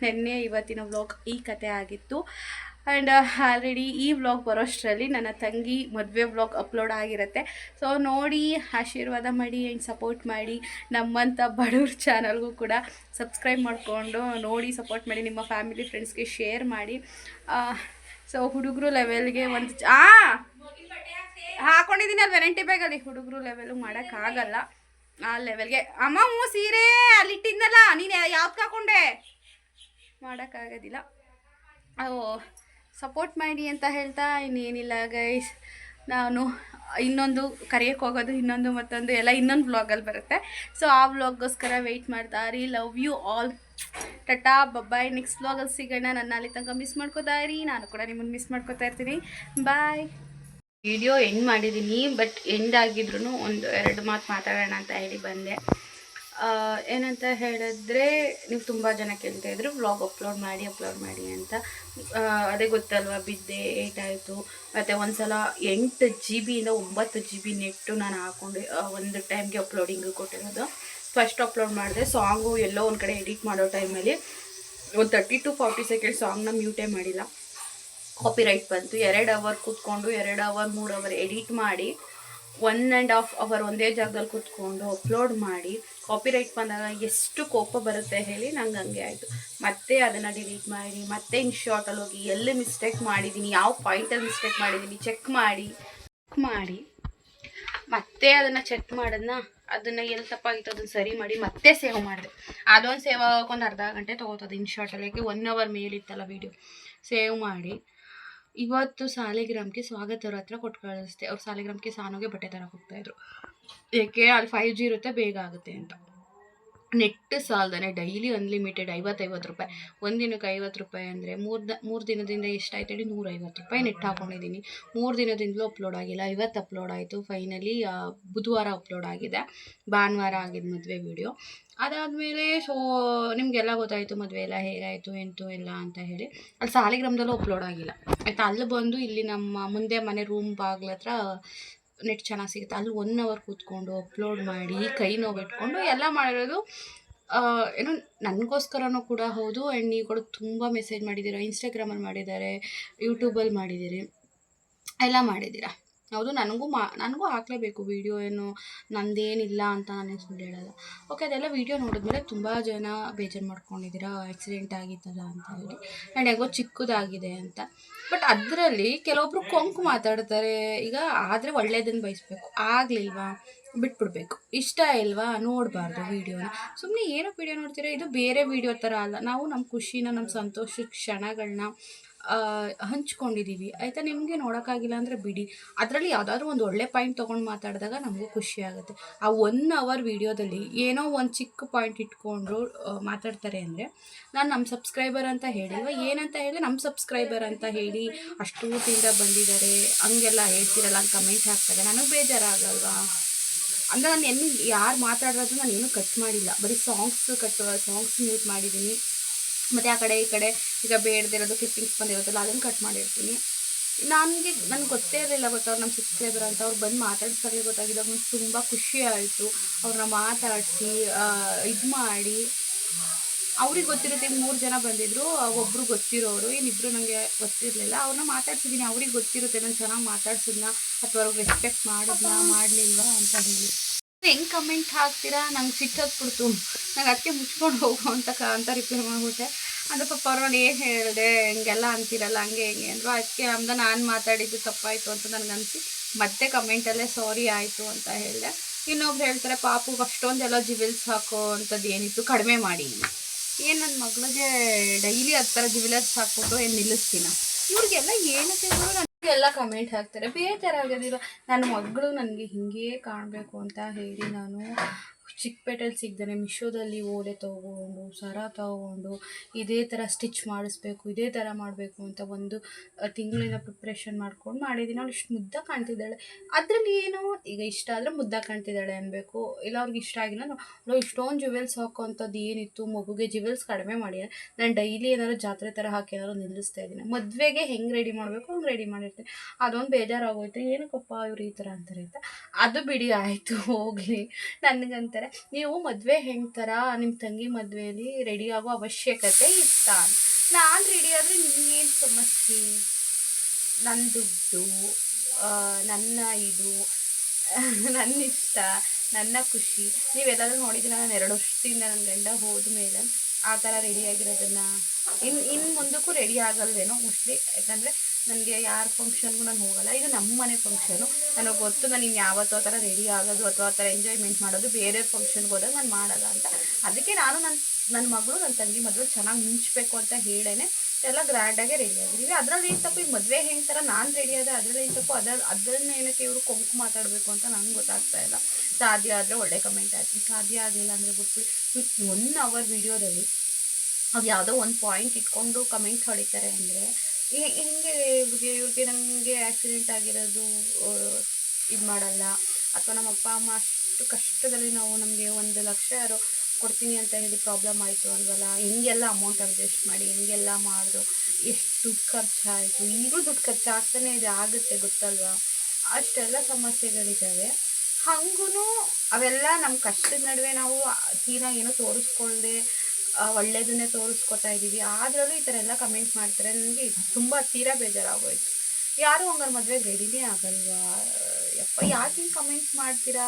ನೆನ್ನೆ ಇವತ್ತಿನ ವ್ಲಾಗ್ ಈ ಕತೆ ಆಗಿತ್ತು. ಆ್ಯಂಡ್ ಆಲ್ರೆಡಿ ಈ ವ್ಲಾಗ್ ಬರೋಷ್ಟರಲ್ಲಿ ನನ್ನ ತಂಗಿ ಮದುವೆ ವ್ಲಾಗ್ ಅಪ್ಲೋಡ್ ಆಗಿರುತ್ತೆ. ಸೊ ನೋಡಿ ಆಶೀರ್ವಾದ ಮಾಡಿ ಆ್ಯಂಡ್ ಸಪೋರ್ಟ್ ಮಾಡಿ. ನಮ್ಮಂಥ ಬಡವ್ರ ಚಾನಲ್ಗೂ ಕೂಡ ಸಬ್ಸ್ಕ್ರೈಬ್ ಮಾಡಿಕೊಂಡು ನೋಡಿ ಸಪೋರ್ಟ್ ಮಾಡಿ, ನಿಮ್ಮ ಫ್ಯಾಮಿಲಿ ಫ್ರೆಂಡ್ಸ್ಗೆ ಶೇರ್ ಮಾಡಿ. ಸೊ ಹುಡುಗರು ಲೆವೆಲ್ಗೆ ಒಂದು ಹಾಕೊಂಡಿದ್ದೀನಿ ಅಲ್ಲಿ ವೆರೈಟಿ ಬ್ಯಾಗಲ್ಲಿ, ಹುಡುಗರು ಲೆವೆಲ್ಗೆ ಮಾಡೋಕ್ಕಾಗಲ್ಲ ಆ ಲೆವೆಲ್ಗೆ. ಅಮ್ಮ ಸೀರೆ ಅಲ್ಲಿಟ್ಟಿದ್ನಲ್ಲ, ನೀನು ಯಾವ್ದು ಹಾಕೊಂಡೆ, ಮಾಡೋಕ್ಕಾಗೋದಿಲ್ಲ. ಸಪೋರ್ಟ್ ಮಾಡಿ ಅಂತ ಹೇಳ್ತಾ ಇನ್ನೇನಿಲ್ಲ ಗೈಸ್, ನಾನು ಇನ್ನೊಂದು ಕರೆಯೋಕ್ಕೆ ಹೋಗೋದು, ಇನ್ನೊಂದು ಮತ್ತೊಂದು ಎಲ್ಲ ಇನ್ನೊಂದು ವ್ಲಾಗಲ್ಲಿ ಬರುತ್ತೆ. ಸೊ ಆ ವ್ಲಾಗ್ಗೋಸ್ಕರ ವೆಯ್ಟ್ ಮಾಡ್ತಾಯಿರಿ. Love you all, tata bye bye. Next ವ್ಲಾಗಲ್ಲಿ ಸಿಗೋಣ. ನನ್ನ ಅಲ್ಲಿ ತನಕ ಮಿಸ್ ಮಾಡ್ಕೋತಾ ಇರಿ, ನಾನು ಕೂಡ ನಿಮ್ಮನ್ನು ಮಿಸ್ ಮಾಡ್ಕೋತಾ ಇರ್ತೀನಿ. ಬಾಯ್. ವಿಡಿಯೋ ಎಂಡ್ ಮಾಡಿದ್ದೀನಿ, ಬಟ್ ಎಂಡ್ ಆಗಿದ್ರು 1-2 ಮಾತು ಮಾತಾಡೋಣ ಅಂತ ಹೇಳಿ ಬಂದೆ. ಏನಂತ ಹೇಳಿದ್ರೆ, ನೀವು ತುಂಬ ಜನ ಕೇಳ್ತಾಯಿದ್ರು ವ್ಲಾಗ್ ಅಪ್ಲೋಡ್ ಮಾಡಿ ಅಂತ. ಅದೇ ಗೊತ್ತಲ್ವ, ಬಿದ್ದೆ, ಏಟಾಯಿತು. ಮತ್ತು ಒಂದು ಸಲ 8 GB ಇಂದ 9 GB ನೆಟ್ಟು ನಾನು ಹಾಕ್ಕೊಂಡು ಒಂದು ಟೈಮ್ಗೆ ಅಪ್ಲೋಡಿಂಗು ಕೊಟ್ಟಿರೋದು. ಫಸ್ಟ್ ಅಪ್ಲೋಡ್ ಮಾಡಿದೆ ಸಾಂಗು, ಎಲ್ಲೋ ಒಂದು ಕಡೆ ಎಡಿಟ್ ಮಾಡೋ ಟೈಮಲ್ಲಿ ಒಂದು 30 to 40 ಸೆಕೆಂಡ್ ಸಾಂಗ್ನ ಮ್ಯೂಟೇ ಮಾಡಿಲ್ಲ, ಕಾಪಿರೈಟ್ ಬಂತು. 2 ಅವರ್ ಕೂತ್ಕೊಂಡು 2 ಅವರ್ 3 ಅವರ್ ಎಡಿಟ್ ಮಾಡಿ 1.5 ಅವರ್ ಒಂದೇ ಜಾಗದಲ್ಲಿ ಕೂತ್ಕೊಂಡು ಅಪ್ಲೋಡ್ ಮಾಡಿ ಕಾಪಿರೈಟ್ ಬಂದಾಗ ಎಷ್ಟು ಕೋಪ ಬರುತ್ತೆ ಹೇಳಿ. ನಂಗೆ ಹಂಗೆ ಆಯಿತು. ಮತ್ತೆ ಅದನ್ನು ಡಿಲೀಟ್ ಮಾಡಿ, ಮತ್ತೆ ಇನ್ಶಾರ್ಟಲ್ಲಿ ಹೋಗಿ ಎಲ್ಲಿ ಮಿಸ್ಟೇಕ್ ಮಾಡಿದ್ದೀನಿ, ಯಾವ ಪಾಯಿಂಟಲ್ಲಿ ಮಿಸ್ಟೇಕ್ ಮಾಡಿದ್ದೀನಿ ಚೆಕ್ ಮಾಡಿ ಮತ್ತೆ ಅದನ್ನು ಚೆಕ್ ಮಾಡೋದನ್ನ, ಅದನ್ನು ಎಲ್ಲಿ ತಪ್ಪಾಗಿತ್ತು ಅದನ್ನು ಸರಿ ಮಾಡಿ ಮತ್ತೆ ಸೇವ್ ಮಾಡಿದೆ. ಅದೊಂದು ಸೇವ್ ಆಗೋಕೆ ಒಂದು ಅರ್ಧ ಗಂಟೆ ತೊಗೋತದೆ ಇನ್ಶಾರ್ಟಲ್ಲಿ, 1 ಅವರ್ ಮೇಲಿತ್ತಲ್ಲ ವೀಡಿಯೋ. ಸೇವ್ ಮಾಡಿ ಇವತ್ತು ಸಾಲಿಗ್ರಾಮ್ಗೆ ಸ್ವಾಗತ ಅವ್ರ ಹತ್ರ ಕೊಟ್ಟು ಕಳಿಸ್ದೆ. ಅವ್ರು ಸಾಲಿಗ್ರಾಮ್ಗೆ ಸಾನೋಗೆ ಬಟ್ಟೆ ತರಕ್ಕೆ ಹೋಗ್ತಾಯಿದ್ರು, ಏಕೆ ಅಲ್ಲಿ 5G ಇರುತ್ತೆ, ಬೇಗ ಆಗುತ್ತೆ ಅಂತ. ನೆಟ್ ಸಾಲದೇ ಡೈಲಿ ಅನ್ಲಿಮಿಟೆಡ್ 50 ರೂಪಾಯಿ, ಒಂದಿನಕ್ಕೆ 50 ರೂಪಾಯಿ ಅಂದರೆ 3 ದಿನದಿಂದ ಎಷ್ಟಾಯ್ತು ಹೇಳಿ, 150 ರೂಪಾಯಿ ನೆಟ್ ಹಾಕ್ಕೊಂಡಿದ್ದೀನಿ. 3 ದಿನದಿಂದಲೂ ಅಪ್ಲೋಡ್ ಆಗಿಲ್ಲ, ಇವತ್ತು ಅಪ್ಲೋಡ್ ಆಯಿತು. ಫೈನಲಿ ಬುಧವಾರ ಅಪ್ಲೋಡ್ ಆಗಿದೆ, ಭಾನುವಾರ ಆಗಿದ್ದು ಮದುವೆ ವೀಡಿಯೋ. ಅದಾದಮೇಲೆ ಸೊ ನಿಮಗೆಲ್ಲ ಗೊತ್ತಾಯಿತು ಮದುವೆ ಎಲ್ಲ ಹೇಗಾಯಿತು ಎಂತು ಎಲ್ಲ ಅಂತ ಹೇಳಿ. ಅಲ್ಲಿ ಸಾಲಿಗ್ರಾಮದಲ್ಲೂ ಅಪ್ಲೋಡ್ ಆಗಿಲ್ಲ ಆಯಿತಾ. ಅಲ್ಲಿ ಬಂದು ಇಲ್ಲಿ ನಮ್ಮ ಮುಂದೆ ಮನೆ ರೂಮ್ ಬಾಗ್ಲ ಹತ್ರ ನೆಟ್ ಚೆನ್ನಾಗಿ ಸಿಗುತ್ತೆ, ಅಲ್ಲಿ 1 ಅವರ್ ಕೂತ್ಕೊಂಡು ಅಪ್ಲೋಡ್ ಮಾಡಿ ಕೈ ನೋವು ಇಟ್ಕೊಂಡು ಎಲ್ಲ ಮಾಡಿರೋದು. ಏನೋ ನನಗೋಸ್ಕರನೂ ಕೂಡ ಹೌದು. ಆ್ಯಂಡ್ ನೀವು ಕೂಡ ತುಂಬ ಮೆಸೇಜ್ ಮಾಡಿದ್ದೀರಾ, ಇನ್ಸ್ಟಾಗ್ರಾಮಲ್ಲಿ ಮಾಡಿದ್ದಾರೆ, ಯೂಟ್ಯೂಬಲ್ಲಿ ಮಾಡಿದ್ದೀರಿ, ಎಲ್ಲ ಮಾಡಿದ್ದೀರಾ. ಹೌದು, ನನಗೂ ಹಾಕಲೇಬೇಕು ವೀಡಿಯೋ, ಏನು ನಂದೇನಿಲ್ಲ ಅಂತ ನಾನೇ ಸುಳ್ಳು ಹೇಳಲ್ಲ. ಓಕೆ, ಅದೆಲ್ಲ ವೀಡಿಯೋ ನೋಡಿದ್ಮೇಲೆ ತುಂಬ ಜನ ಬೇಜಾರು ಮಾಡ್ಕೊಂಡಿದ್ದೀರಾ, ಆಕ್ಸಿಡೆಂಟ್ ಆಗಿತ್ತಲ್ಲ ಅಂತ ಹೇಳಿ. ಆ್ಯಂಡ್ ಹೇಗೋ ಚಿಕ್ಕದಾಗಿದೆ ಅಂತ. ಬಟ್ ಅದರಲ್ಲಿ ಕೆಲವೊಬ್ರು ಕೊಂಕು ಮಾತಾಡ್ತಾರೆ. ಈಗ ಆದರೆ ಒಳ್ಳೇದನ್ನು ಬಯಸಬೇಕು, ಆಗಲಿಲ್ವಾ ಬಿಟ್ಬಿಡ್ಬೇಕು. ಇಷ್ಟ ಇಲ್ವಾ ನೋಡಬಾರ್ದು ವೀಡಿಯೋನ. ಸುಮ್ಮನೆ ಏನೋ ವೀಡಿಯೋ ನೋಡ್ತೀರಾ, ಇದು ಬೇರೆ ವೀಡಿಯೋ ಥರ ಅಲ್ಲ. ನಾವು ನಮ್ಮ ಖುಷಿನ, ನಮ್ಮ ಸಂತೋಷದ ಕ್ಷಣಗಳನ್ನ ಹಂಚ್ಕೊಂಡಿದ್ದೀವಿ ಆಯಿತಾ. ನಿಮಗೆ ನೋಡೋಕ್ಕಾಗಿಲ್ಲ ಅಂದರೆ ಬಿಡಿ. ಅದರಲ್ಲಿ ಯಾವುದಾದ್ರೂ ಒಂದು ಒಳ್ಳೆ ಪಾಯಿಂಟ್ ತೊಗೊಂಡು ಮಾತಾಡಿದಾಗ ನಮಗೂ ಖುಷಿ ಆಗುತ್ತೆ. ಆ 1 ಅವರ್ ವೀಡಿಯೋದಲ್ಲಿ ಏನೋ ಒಂದು ಚಿಕ್ಕ ಪಾಯಿಂಟ್ ಇಟ್ಕೊಂಡು ಮಾತಾಡ್ತಾರೆ ಅಂದರೆ, ನಾನು ನಮ್ಮ ಸಬ್ಸ್ಕ್ರೈಬರ್ ಅಂತ ಹೇಳಿಲ್ವ, ಏನಂತ ಹೇಳಿ ನಮ್ಮ ಸಬ್ಸ್ಕ್ರೈಬರ್ ಅಂತ ಹೇಳಿ ಅಷ್ಟು ತಿಂದ ಬಂದಿದ್ದಾರೆ ಹಂಗೆಲ್ಲ ಹೇಳ್ತಿರಲ್ಲ ಅಂತ ಕಮೆಂಟ್ ಹಾಕ್ತಾರೆ. ನನಗೆ ಬೇಜಾರಾಗಲ್ವಾ? ಅಂದರೆ ನಾನು ಯಾರು ಮಾತಾಡೋದು ನಾನು ಏನೂ ಕಟ್ ಮಾಡಿಲ್ಲ, ಬರೀ ಸಾಂಗ್ಸ್ ಮ್ಯೂಟ್ ಮಾಡಿದ್ದೀನಿ. ಮತ್ತು ಆ ಕಡೆ ಈ ಕಡೆ ಈಗ ಬೇಡದಿರೋದು ಕ್ಲಿಪ್ಪಿಂಗ್ಸ್ ಬಂದಿರೋದಲ್ಲ ಅದನ್ನು ಕಟ್ ಮಾಡಿರ್ತೀನಿ. ನನಗೆ ಗೊತ್ತೇ ಇರಲಿಲ್ಲ ಅವ್ರು ನಮ್ಮ ಸಬ್ಸ್ಕ್ರೈಬರ್ ಅಂತ. ಅವ್ರು ಬಂದು ಮಾತಾಡ್ಸ್ದಾಗಲೇ ಗೊತ್ತಾಗಿದ್ದಾಗ ನಂಗೆ ತುಂಬ ಖುಷಿ ಆಯಿತು. ಅವ್ರನ್ನ ಮಾತಾಡಿಸಿ ಇದು ಮಾಡಿ, ಅವ್ರಿಗೆ ಗೊತ್ತಿರುತ್ತೆ. ಈಗ 3 ಜನ ಬಂದಿದ್ದರು, ಒಬ್ಬರು ಗೊತ್ತಿರೋರು, ಇನ್ನಿಬ್ಬರು ನನಗೆ ಗೊತ್ತಿರಲಿಲ್ಲ. ಅವ್ರನ್ನ ಮಾತಾಡ್ಸಿದ್ದೀನಿ, ಅವ್ರಿಗೆ ಗೊತ್ತಿರುತ್ತೆ ನಾನು ಚೆನ್ನಾಗಿ ಮಾತಾಡ್ಸಿದ್ನ ಅಥವಾ ಅವ್ರಿಗೆ ರೆಸ್ಪೆಕ್ಟ್ ಮಾಡಿದ್ನ ಮಾಡಲಿಲ್ವಾ ಅಂತ ಹೇಳಿ. ಹೆಂಗೆ ಕಮೆಂಟ್ ಹಾಕ್ತೀರಾ? ನಂಗೆ ಸಿಟ್ಟೋಗ್ಬಿಡ್ತು. ನಂಗೆ ಅದಕ್ಕೆ ಮುಚ್ಕೊಂಡು ಹೋಗು ಅಂತ ರಿಪ್ಲೈ ಮಾಡಿಬಿಟ್ಟೆ. ಅಂದರೆ ಪಾಪ ಅವ್ರನ್ನ ಏನು ಹೇಳಿದೆ, ಹಿಂಗೆಲ್ಲ ಅಂತೀರಲ್ಲ ಹಂಗೆ ಹಿಂಗೆ ಅಂದರು. ಅದಕ್ಕೆ ನಾನು ಮಾತಾಡಿದ್ದು ತಪ್ಪಾಯಿತು ಅಂತ ನನಗನ್ಸಿ ಮತ್ತೆ ಕಮೆಂಟಲ್ಲೇ ಸಾರಿ ಆಯಿತು ಅಂತ ಹೇಳಿದೆ. ಇನ್ನೊಬ್ರು ಹೇಳ್ತಾರೆ, ಪಾಪುಗೆ ಅಷ್ಟೊಂದೆಲ್ಲ ಜ್ಯುವೆಲ್ಸ್ ಹಾಕೋ ಅಂಥದ್ದು ಏನಿತ್ತು ಕಡಿಮೆ ಮಾಡಿ. ಏನು ನನ್ನ ಮಗಳಿಗೆ ಡೈಲಿ 10 ಥರ ಜ್ಯುವೆಲರ್ಸ್ ಹಾಕ್ಬಿಟ್ಟು ಏನು ನಿಲ್ಲಿಸ್ತೀನ? ಇವ್ರಿಗೆಲ್ಲ ಏನಕ್ಕೆ ನನಗೆಲ್ಲ ಕಮೆಂಟ್ ಹಾಕ್ತಾರೆ. ಬೇಜಾರಾಗೋದಿಲ್ಲ. ನನ್ನ ಮಗಳು ನನಗೆ ಹಿಂಗೇ ಕಾಣಬೇಕು ಅಂತ ಹೇಳಿ ನಾನು ಚಿಕ್ಕಪೇಟೆಯಲ್ಲಿ ಸಿಗ್ದೇ ಮಿಶೋದಲ್ಲಿ ಓಲೆ ತೊಗೊಂಡು ಸರ ತೊಗೊಂಡು ಇದೇ ಥರ ಸ್ಟಿಚ್ ಮಾಡಿಸ್ಬೇಕು, ಇದೇ ಥರ ಮಾಡಬೇಕು ಅಂತ ಒಂದು ತಿಂಗಳಿಂದ ಪ್ರಿಪ್ರೇಷನ್ ಮಾಡ್ಕೊಂಡು ಮಾಡಿದ್ದೀನಿ. ಅವಳು ಇಷ್ಟು ಮುದ್ದ ಕಾಣ್ತಿದ್ದಾಳೆ. ಅದರಲ್ಲಿ ಏನು, ಈಗ ಇಷ್ಟ ಆದರೆ ಮುದ್ದ ಕಾಣ್ತಿದ್ದಾಳೆ ಅನ್ಬೇಕು, ಇಲ್ಲ ಅವ್ರಿಗೆ ಇಷ್ಟ ಆಗಿಲ್ಲ ನಾವು ಇಷ್ಟೊಂದು ಜ್ಯುವೆಲ್ಸ್ ಹಾಕೋವಂಥದ್ದು ಏನಿತ್ತು. ಮಗುಗೆ ಜ್ಯುವೆಲ್ಸ್ ಕಡಿಮೆ ಮಾಡಿ ನಾನು ಡೈಲಿ ಏನಾದ್ರು ಜಾತ್ರೆ ಥರ ಹಾಕಿ ಏನಾದ್ರು ನಿಲ್ಲಿಸ್ತಾ ಇದ್ದೀನಿ. ಮದುವೆಗೆ ಹೆಂಗೆ ರೆಡಿ ಮಾಡಬೇಕು ಹಂಗೆ ರೆಡಿ ಮಾಡಿರ್ತೀನಿ. ಅದೊಂದು ಬೇಜಾರಾಗೋಯ್ತು, ಏನಕ್ಕಪ್ಪ ಇವ್ರು ಈ ಥರ ಅಂತಾರೆ ಅಂತ. ಅದು ಬಿಡಿ ಆಯಿತು ಹೋಗಲಿ. ನನಗಂತಾರೆ, ನೀವು ಮದುವೆ ಹೆಂಗೆ ಥರ ನಿಮ್ಮ ತಂಗಿ ಮದುವೆಯಲ್ಲಿ ರೆಡಿ ಆಗೋ ಅವಶ್ಯಕತೆ ಇತ್ತ? ನಾನು ರೆಡಿ ಆದರೆ ನಿಮಗೇನು ಸಮಸ್ಯೆ? ನನ್ನ ದುಡ್ಡು, ನನ್ನ ಇದು, ನನ್ನ ಇಷ್ಟ, ನನ್ನ ಖುಷಿ. ನೀವೆಲ್ಲರೂ ನೋಡಿದ್ದೀರ, ನಾನು 2 ವರ್ಷದಿಂದ ನನ್ನ ಗಂಡ ಹೋದ ಮೇಲೆ ಆ ಥರ ರೆಡಿಯಾಗಿರೋದನ್ನು ಇನ್ನು ಮುಂದಕ್ಕೂ ರೆಡಿ ಆಗಲ್ವೇನೋ ಮೋಸ್ಟ್ಲಿ. ಯಾಕಂದರೆ ನನಗೆ ಯಾರ ಫಂಕ್ಷನ್ಗೂ ನಾನು ಹೋಗಲ್ಲ. ಇದು ನಮ್ಮ ಮನೆ ಫಂಕ್ಷನು. ನನಗೆ ಗೊತ್ತು ನಾನು ಇನ್ನು ಯಾವತ್ತೂ ಆ ಥರ ರೆಡಿ ಆಗೋದು ಅಥವಾ ಆ ಥರ ಎಂಜಾಯ್ಮೆಂಟ್ ಮಾಡೋದು ಬೇರೆ ಫಂಕ್ಷನ್ಗೆ ಹೋದಾಗ ನಾನು ಮಾಡಲ್ಲ ಅಂತ. ಅದಕ್ಕೆ ನಾನು ನನ್ನ ಮಗಳು ನನ್ನ ತಂಗಿ ಮದುವೆ ಚೆನ್ನಾಗಿ ಮಿಂಚಬೇಕು ಅಂತ ಹೇಳೇ ಎಲ್ಲ ಗ್ರ್ಯಾಂಡಾಗೆ ರೆಡಿ ಆಗಿದ್ದೀವಿ. ಅದರಲ್ಲಿ ಏನು ತಪ್ಪು? ಈಗ ಮದುವೆ ಹೆಂಗೆ ಥರ ನಾನು ರೆಡಿ ಆದ ಅದರಲ್ಲಿ ಏನು ತಪ್ಪು? ಅದನ್ನು ಏನಕ್ಕೆ ಇವರು ಕೊಂಕು ಮಾತಾಡಬೇಕು ಅಂತ ನಂಗೆ ಗೊತ್ತಾಗ್ತಾ ಇಲ್ಲ. ಸಾಧ್ಯ ಆದರೆ ಒಳ್ಳೆ ಕಮೆಂಟ್ ಹಾಕಿ, ಸಾಧ್ಯ ಆಗಲಿಲ್ಲ ಅಂದರೆ ಬಿಟ್ಬಿಟ್ಟು 1 ಅವರ್ ವೀಡಿಯೋದಲ್ಲಿ ಅದು ಯಾವುದೋ ಒಂದು ಪಾಯಿಂಟ್ ಇಟ್ಕೊಂಡು ಕಮೆಂಟ್ ಹೊಡಿತಾರೆ ಅಂದರೆ ಹಿಂಗೆ ಇವ್ರಿಗೆ ನನಗೆ ಆ್ಯಕ್ಸಿಡೆಂಟ್ ಆಗಿರೋದು ಇದು ಮಾಡಲ್ಲ, ಅಥವಾ ನಮ್ಮ ಅಪ್ಪ ಅಮ್ಮ ಅಷ್ಟು ಕಷ್ಟದಲ್ಲಿ ನಾವು ನಮಗೆ 1 ಲಕ್ಷ ಯಾರೋ ಕೊಡ್ತೀನಿ ಅಂತ ಹೇಳಿ ಪ್ರಾಬ್ಲಮ್ ಆಯಿತು ಅಲ್ವಲ್ಲ, ಹಿಂಗೆಲ್ಲ ಅಮೌಂಟ್ ಅಡ್ಜಸ್ಟ್ ಮಾಡಿ ಹಿಂಗೆಲ್ಲ ಮಾಡಿದ್ರು, ಎಷ್ಟು ದುಡ್ಡು ಖರ್ಚಾಯಿತು, ಈಗಲೂ ದುಡ್ಡು ಖರ್ಚಾಗ್ತಾನೆ ಇದೆ, ಆಗುತ್ತೆ ಗೊತ್ತಲ್ವಾ. ಅಷ್ಟೆಲ್ಲ ಸಮಸ್ಯೆಗಳಿದ್ದಾವೆ. ಹಾಗೂ ಅವೆಲ್ಲ ನಮ್ಮ ಕಷ್ಟದ ನಡುವೆ ನಾವು ತೀರಾ ಏನೋ ತೋರಿಸ್ಕೊಳ್ದೆ ಒಳ್ಳೆಯದನ್ನೇ ತೋರಿಸ್ಕೊತಾ ಇದ್ದೀವಿ. ಆದ್ರೂ ಈ ಥರ ಎಲ್ಲ ಕಮೆಂಟ್ ಮಾಡ್ತಾರೆ. ನನಗೆ ತುಂಬ ತೀರಾ ಬೇಜಾರಾಗೋಯ್ತು. ಯಾರು ಹಂಗಾರೆ ಮದುವೆಗೆ ರೆಡಿನೇ ಆಗಲ್ವಾ? ಯಪ್ಪ ಯಾಕೆ ಹಿಂಗೆ ಕಮೆಂಟ್ ಮಾಡ್ತೀರಾ?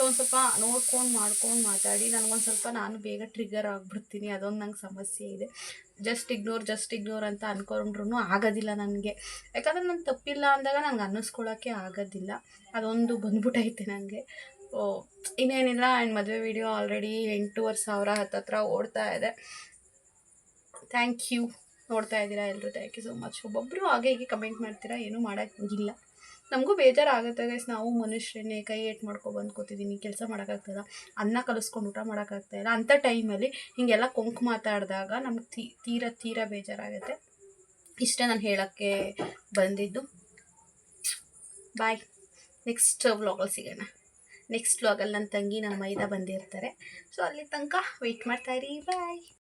ಒಂದು ಸ್ವಲ್ಪ ನೋಡ್ಕೊಂಡು ಮಾಡ್ಕೊಂಡು ಮಾತಾಡಿ. ನನಗೊಂದು ಸ್ವಲ್ಪ ನಾನು ಬೇಗ ಟ್ರಿಗರ್ ಆಗಿಬಿಡ್ತೀನಿ, ಅದೊಂದು ನಂಗೆ ಸಮಸ್ಯೆ ಇದೆ. ಜಸ್ಟ್ ಇಗ್ನೋರ್ ಅಂತ ಅಂದ್ಕೊಂಡ್ರೂ ಆಗೋದಿಲ್ಲ ನನಗೆ. ಯಾಕಂದರೆ ನಾನು ತಪ್ಪಿಲ್ಲ ಅಂದಾಗ ನಂಗೆ ಅನ್ನಿಸ್ಕೊಳ್ಳೋಕ್ಕೆ ಆಗೋದಿಲ್ಲ. ಅದೊಂದು ಬಂದ್ಬಿಟ್ಟೈತೆ ನನಗೆ. ಇನ್ನೇನಿಲ್ಲ, ಮದುವೆ ವೀಡಿಯೋ ಆಲ್ರೆಡಿ 8,500 ಹತ್ತತ್ರ ಓಡ್ತಾ ಇದೆ. Thank you. ನೋಡ್ತಾ ಇದ್ದೀರಾ ಎಲ್ಲರೂ, ಥ್ಯಾಂಕ್ ಯು ಸೊ ಮಚ್. ಒಬ್ಬೊಬ್ಬರು ಹಾಗೆ ಹೀಗೆ ಕಮೆಂಟ್ ಮಾಡ್ತೀರಾ, ಏನೂ ಮಾಡೋಕ್ಕಿಲ್ಲ. ನಮಗೂ ಬೇಜಾರಾಗುತ್ತೆ ಗೈಸ್. ನಾವು ಮನುಷ್ಯರನ್ನೇ ಕೈ ಏಟ್ ಮಾಡ್ಕೊಂಡು ಬಂದ್ಕೋತಿದ್ದೀನಿ, ಕೆಲಸ ಮಾಡೋಕ್ಕಾಗ್ತದ, ಅನ್ನ ಕಲಿಸ್ಕೊಂಡು ಊಟ ಮಾಡೋಕ್ಕಾಗ್ತಾಯಿಲ್ಲ. ಅಂಥ ಟೈಮಲ್ಲಿ ಹೀಗೆಲ್ಲ ಕೊಂಕು ಮಾತಾಡಿದಾಗ ನಮ್ಗೆ ತೀರಾ ಬೇಜಾರಾಗುತ್ತೆ. ಇಷ್ಟೇ ನಾನು ಹೇಳೋಕ್ಕೆ ಬಂದಿದ್ದು. ಬಾಯ್. ನೆಕ್ಸ್ಟ್ ವ್ಲಾಗಲ್ಲಿ ಸಿಗೋಣ. ನೆಕ್ಸ್ಟ್ ವ್ಲಾಗಲ್ಲಿ ನನ್ನ ತಂಗಿ ನನ್ನ ಮೈದ ಬಂದಿರ್ತಾರೆ. ಸೊ ಅಲ್ಲಿ ತನಕ ವೆಯ್ಟ್ ಮಾಡ್ತಾಯಿರಿ. ಬಾಯ್.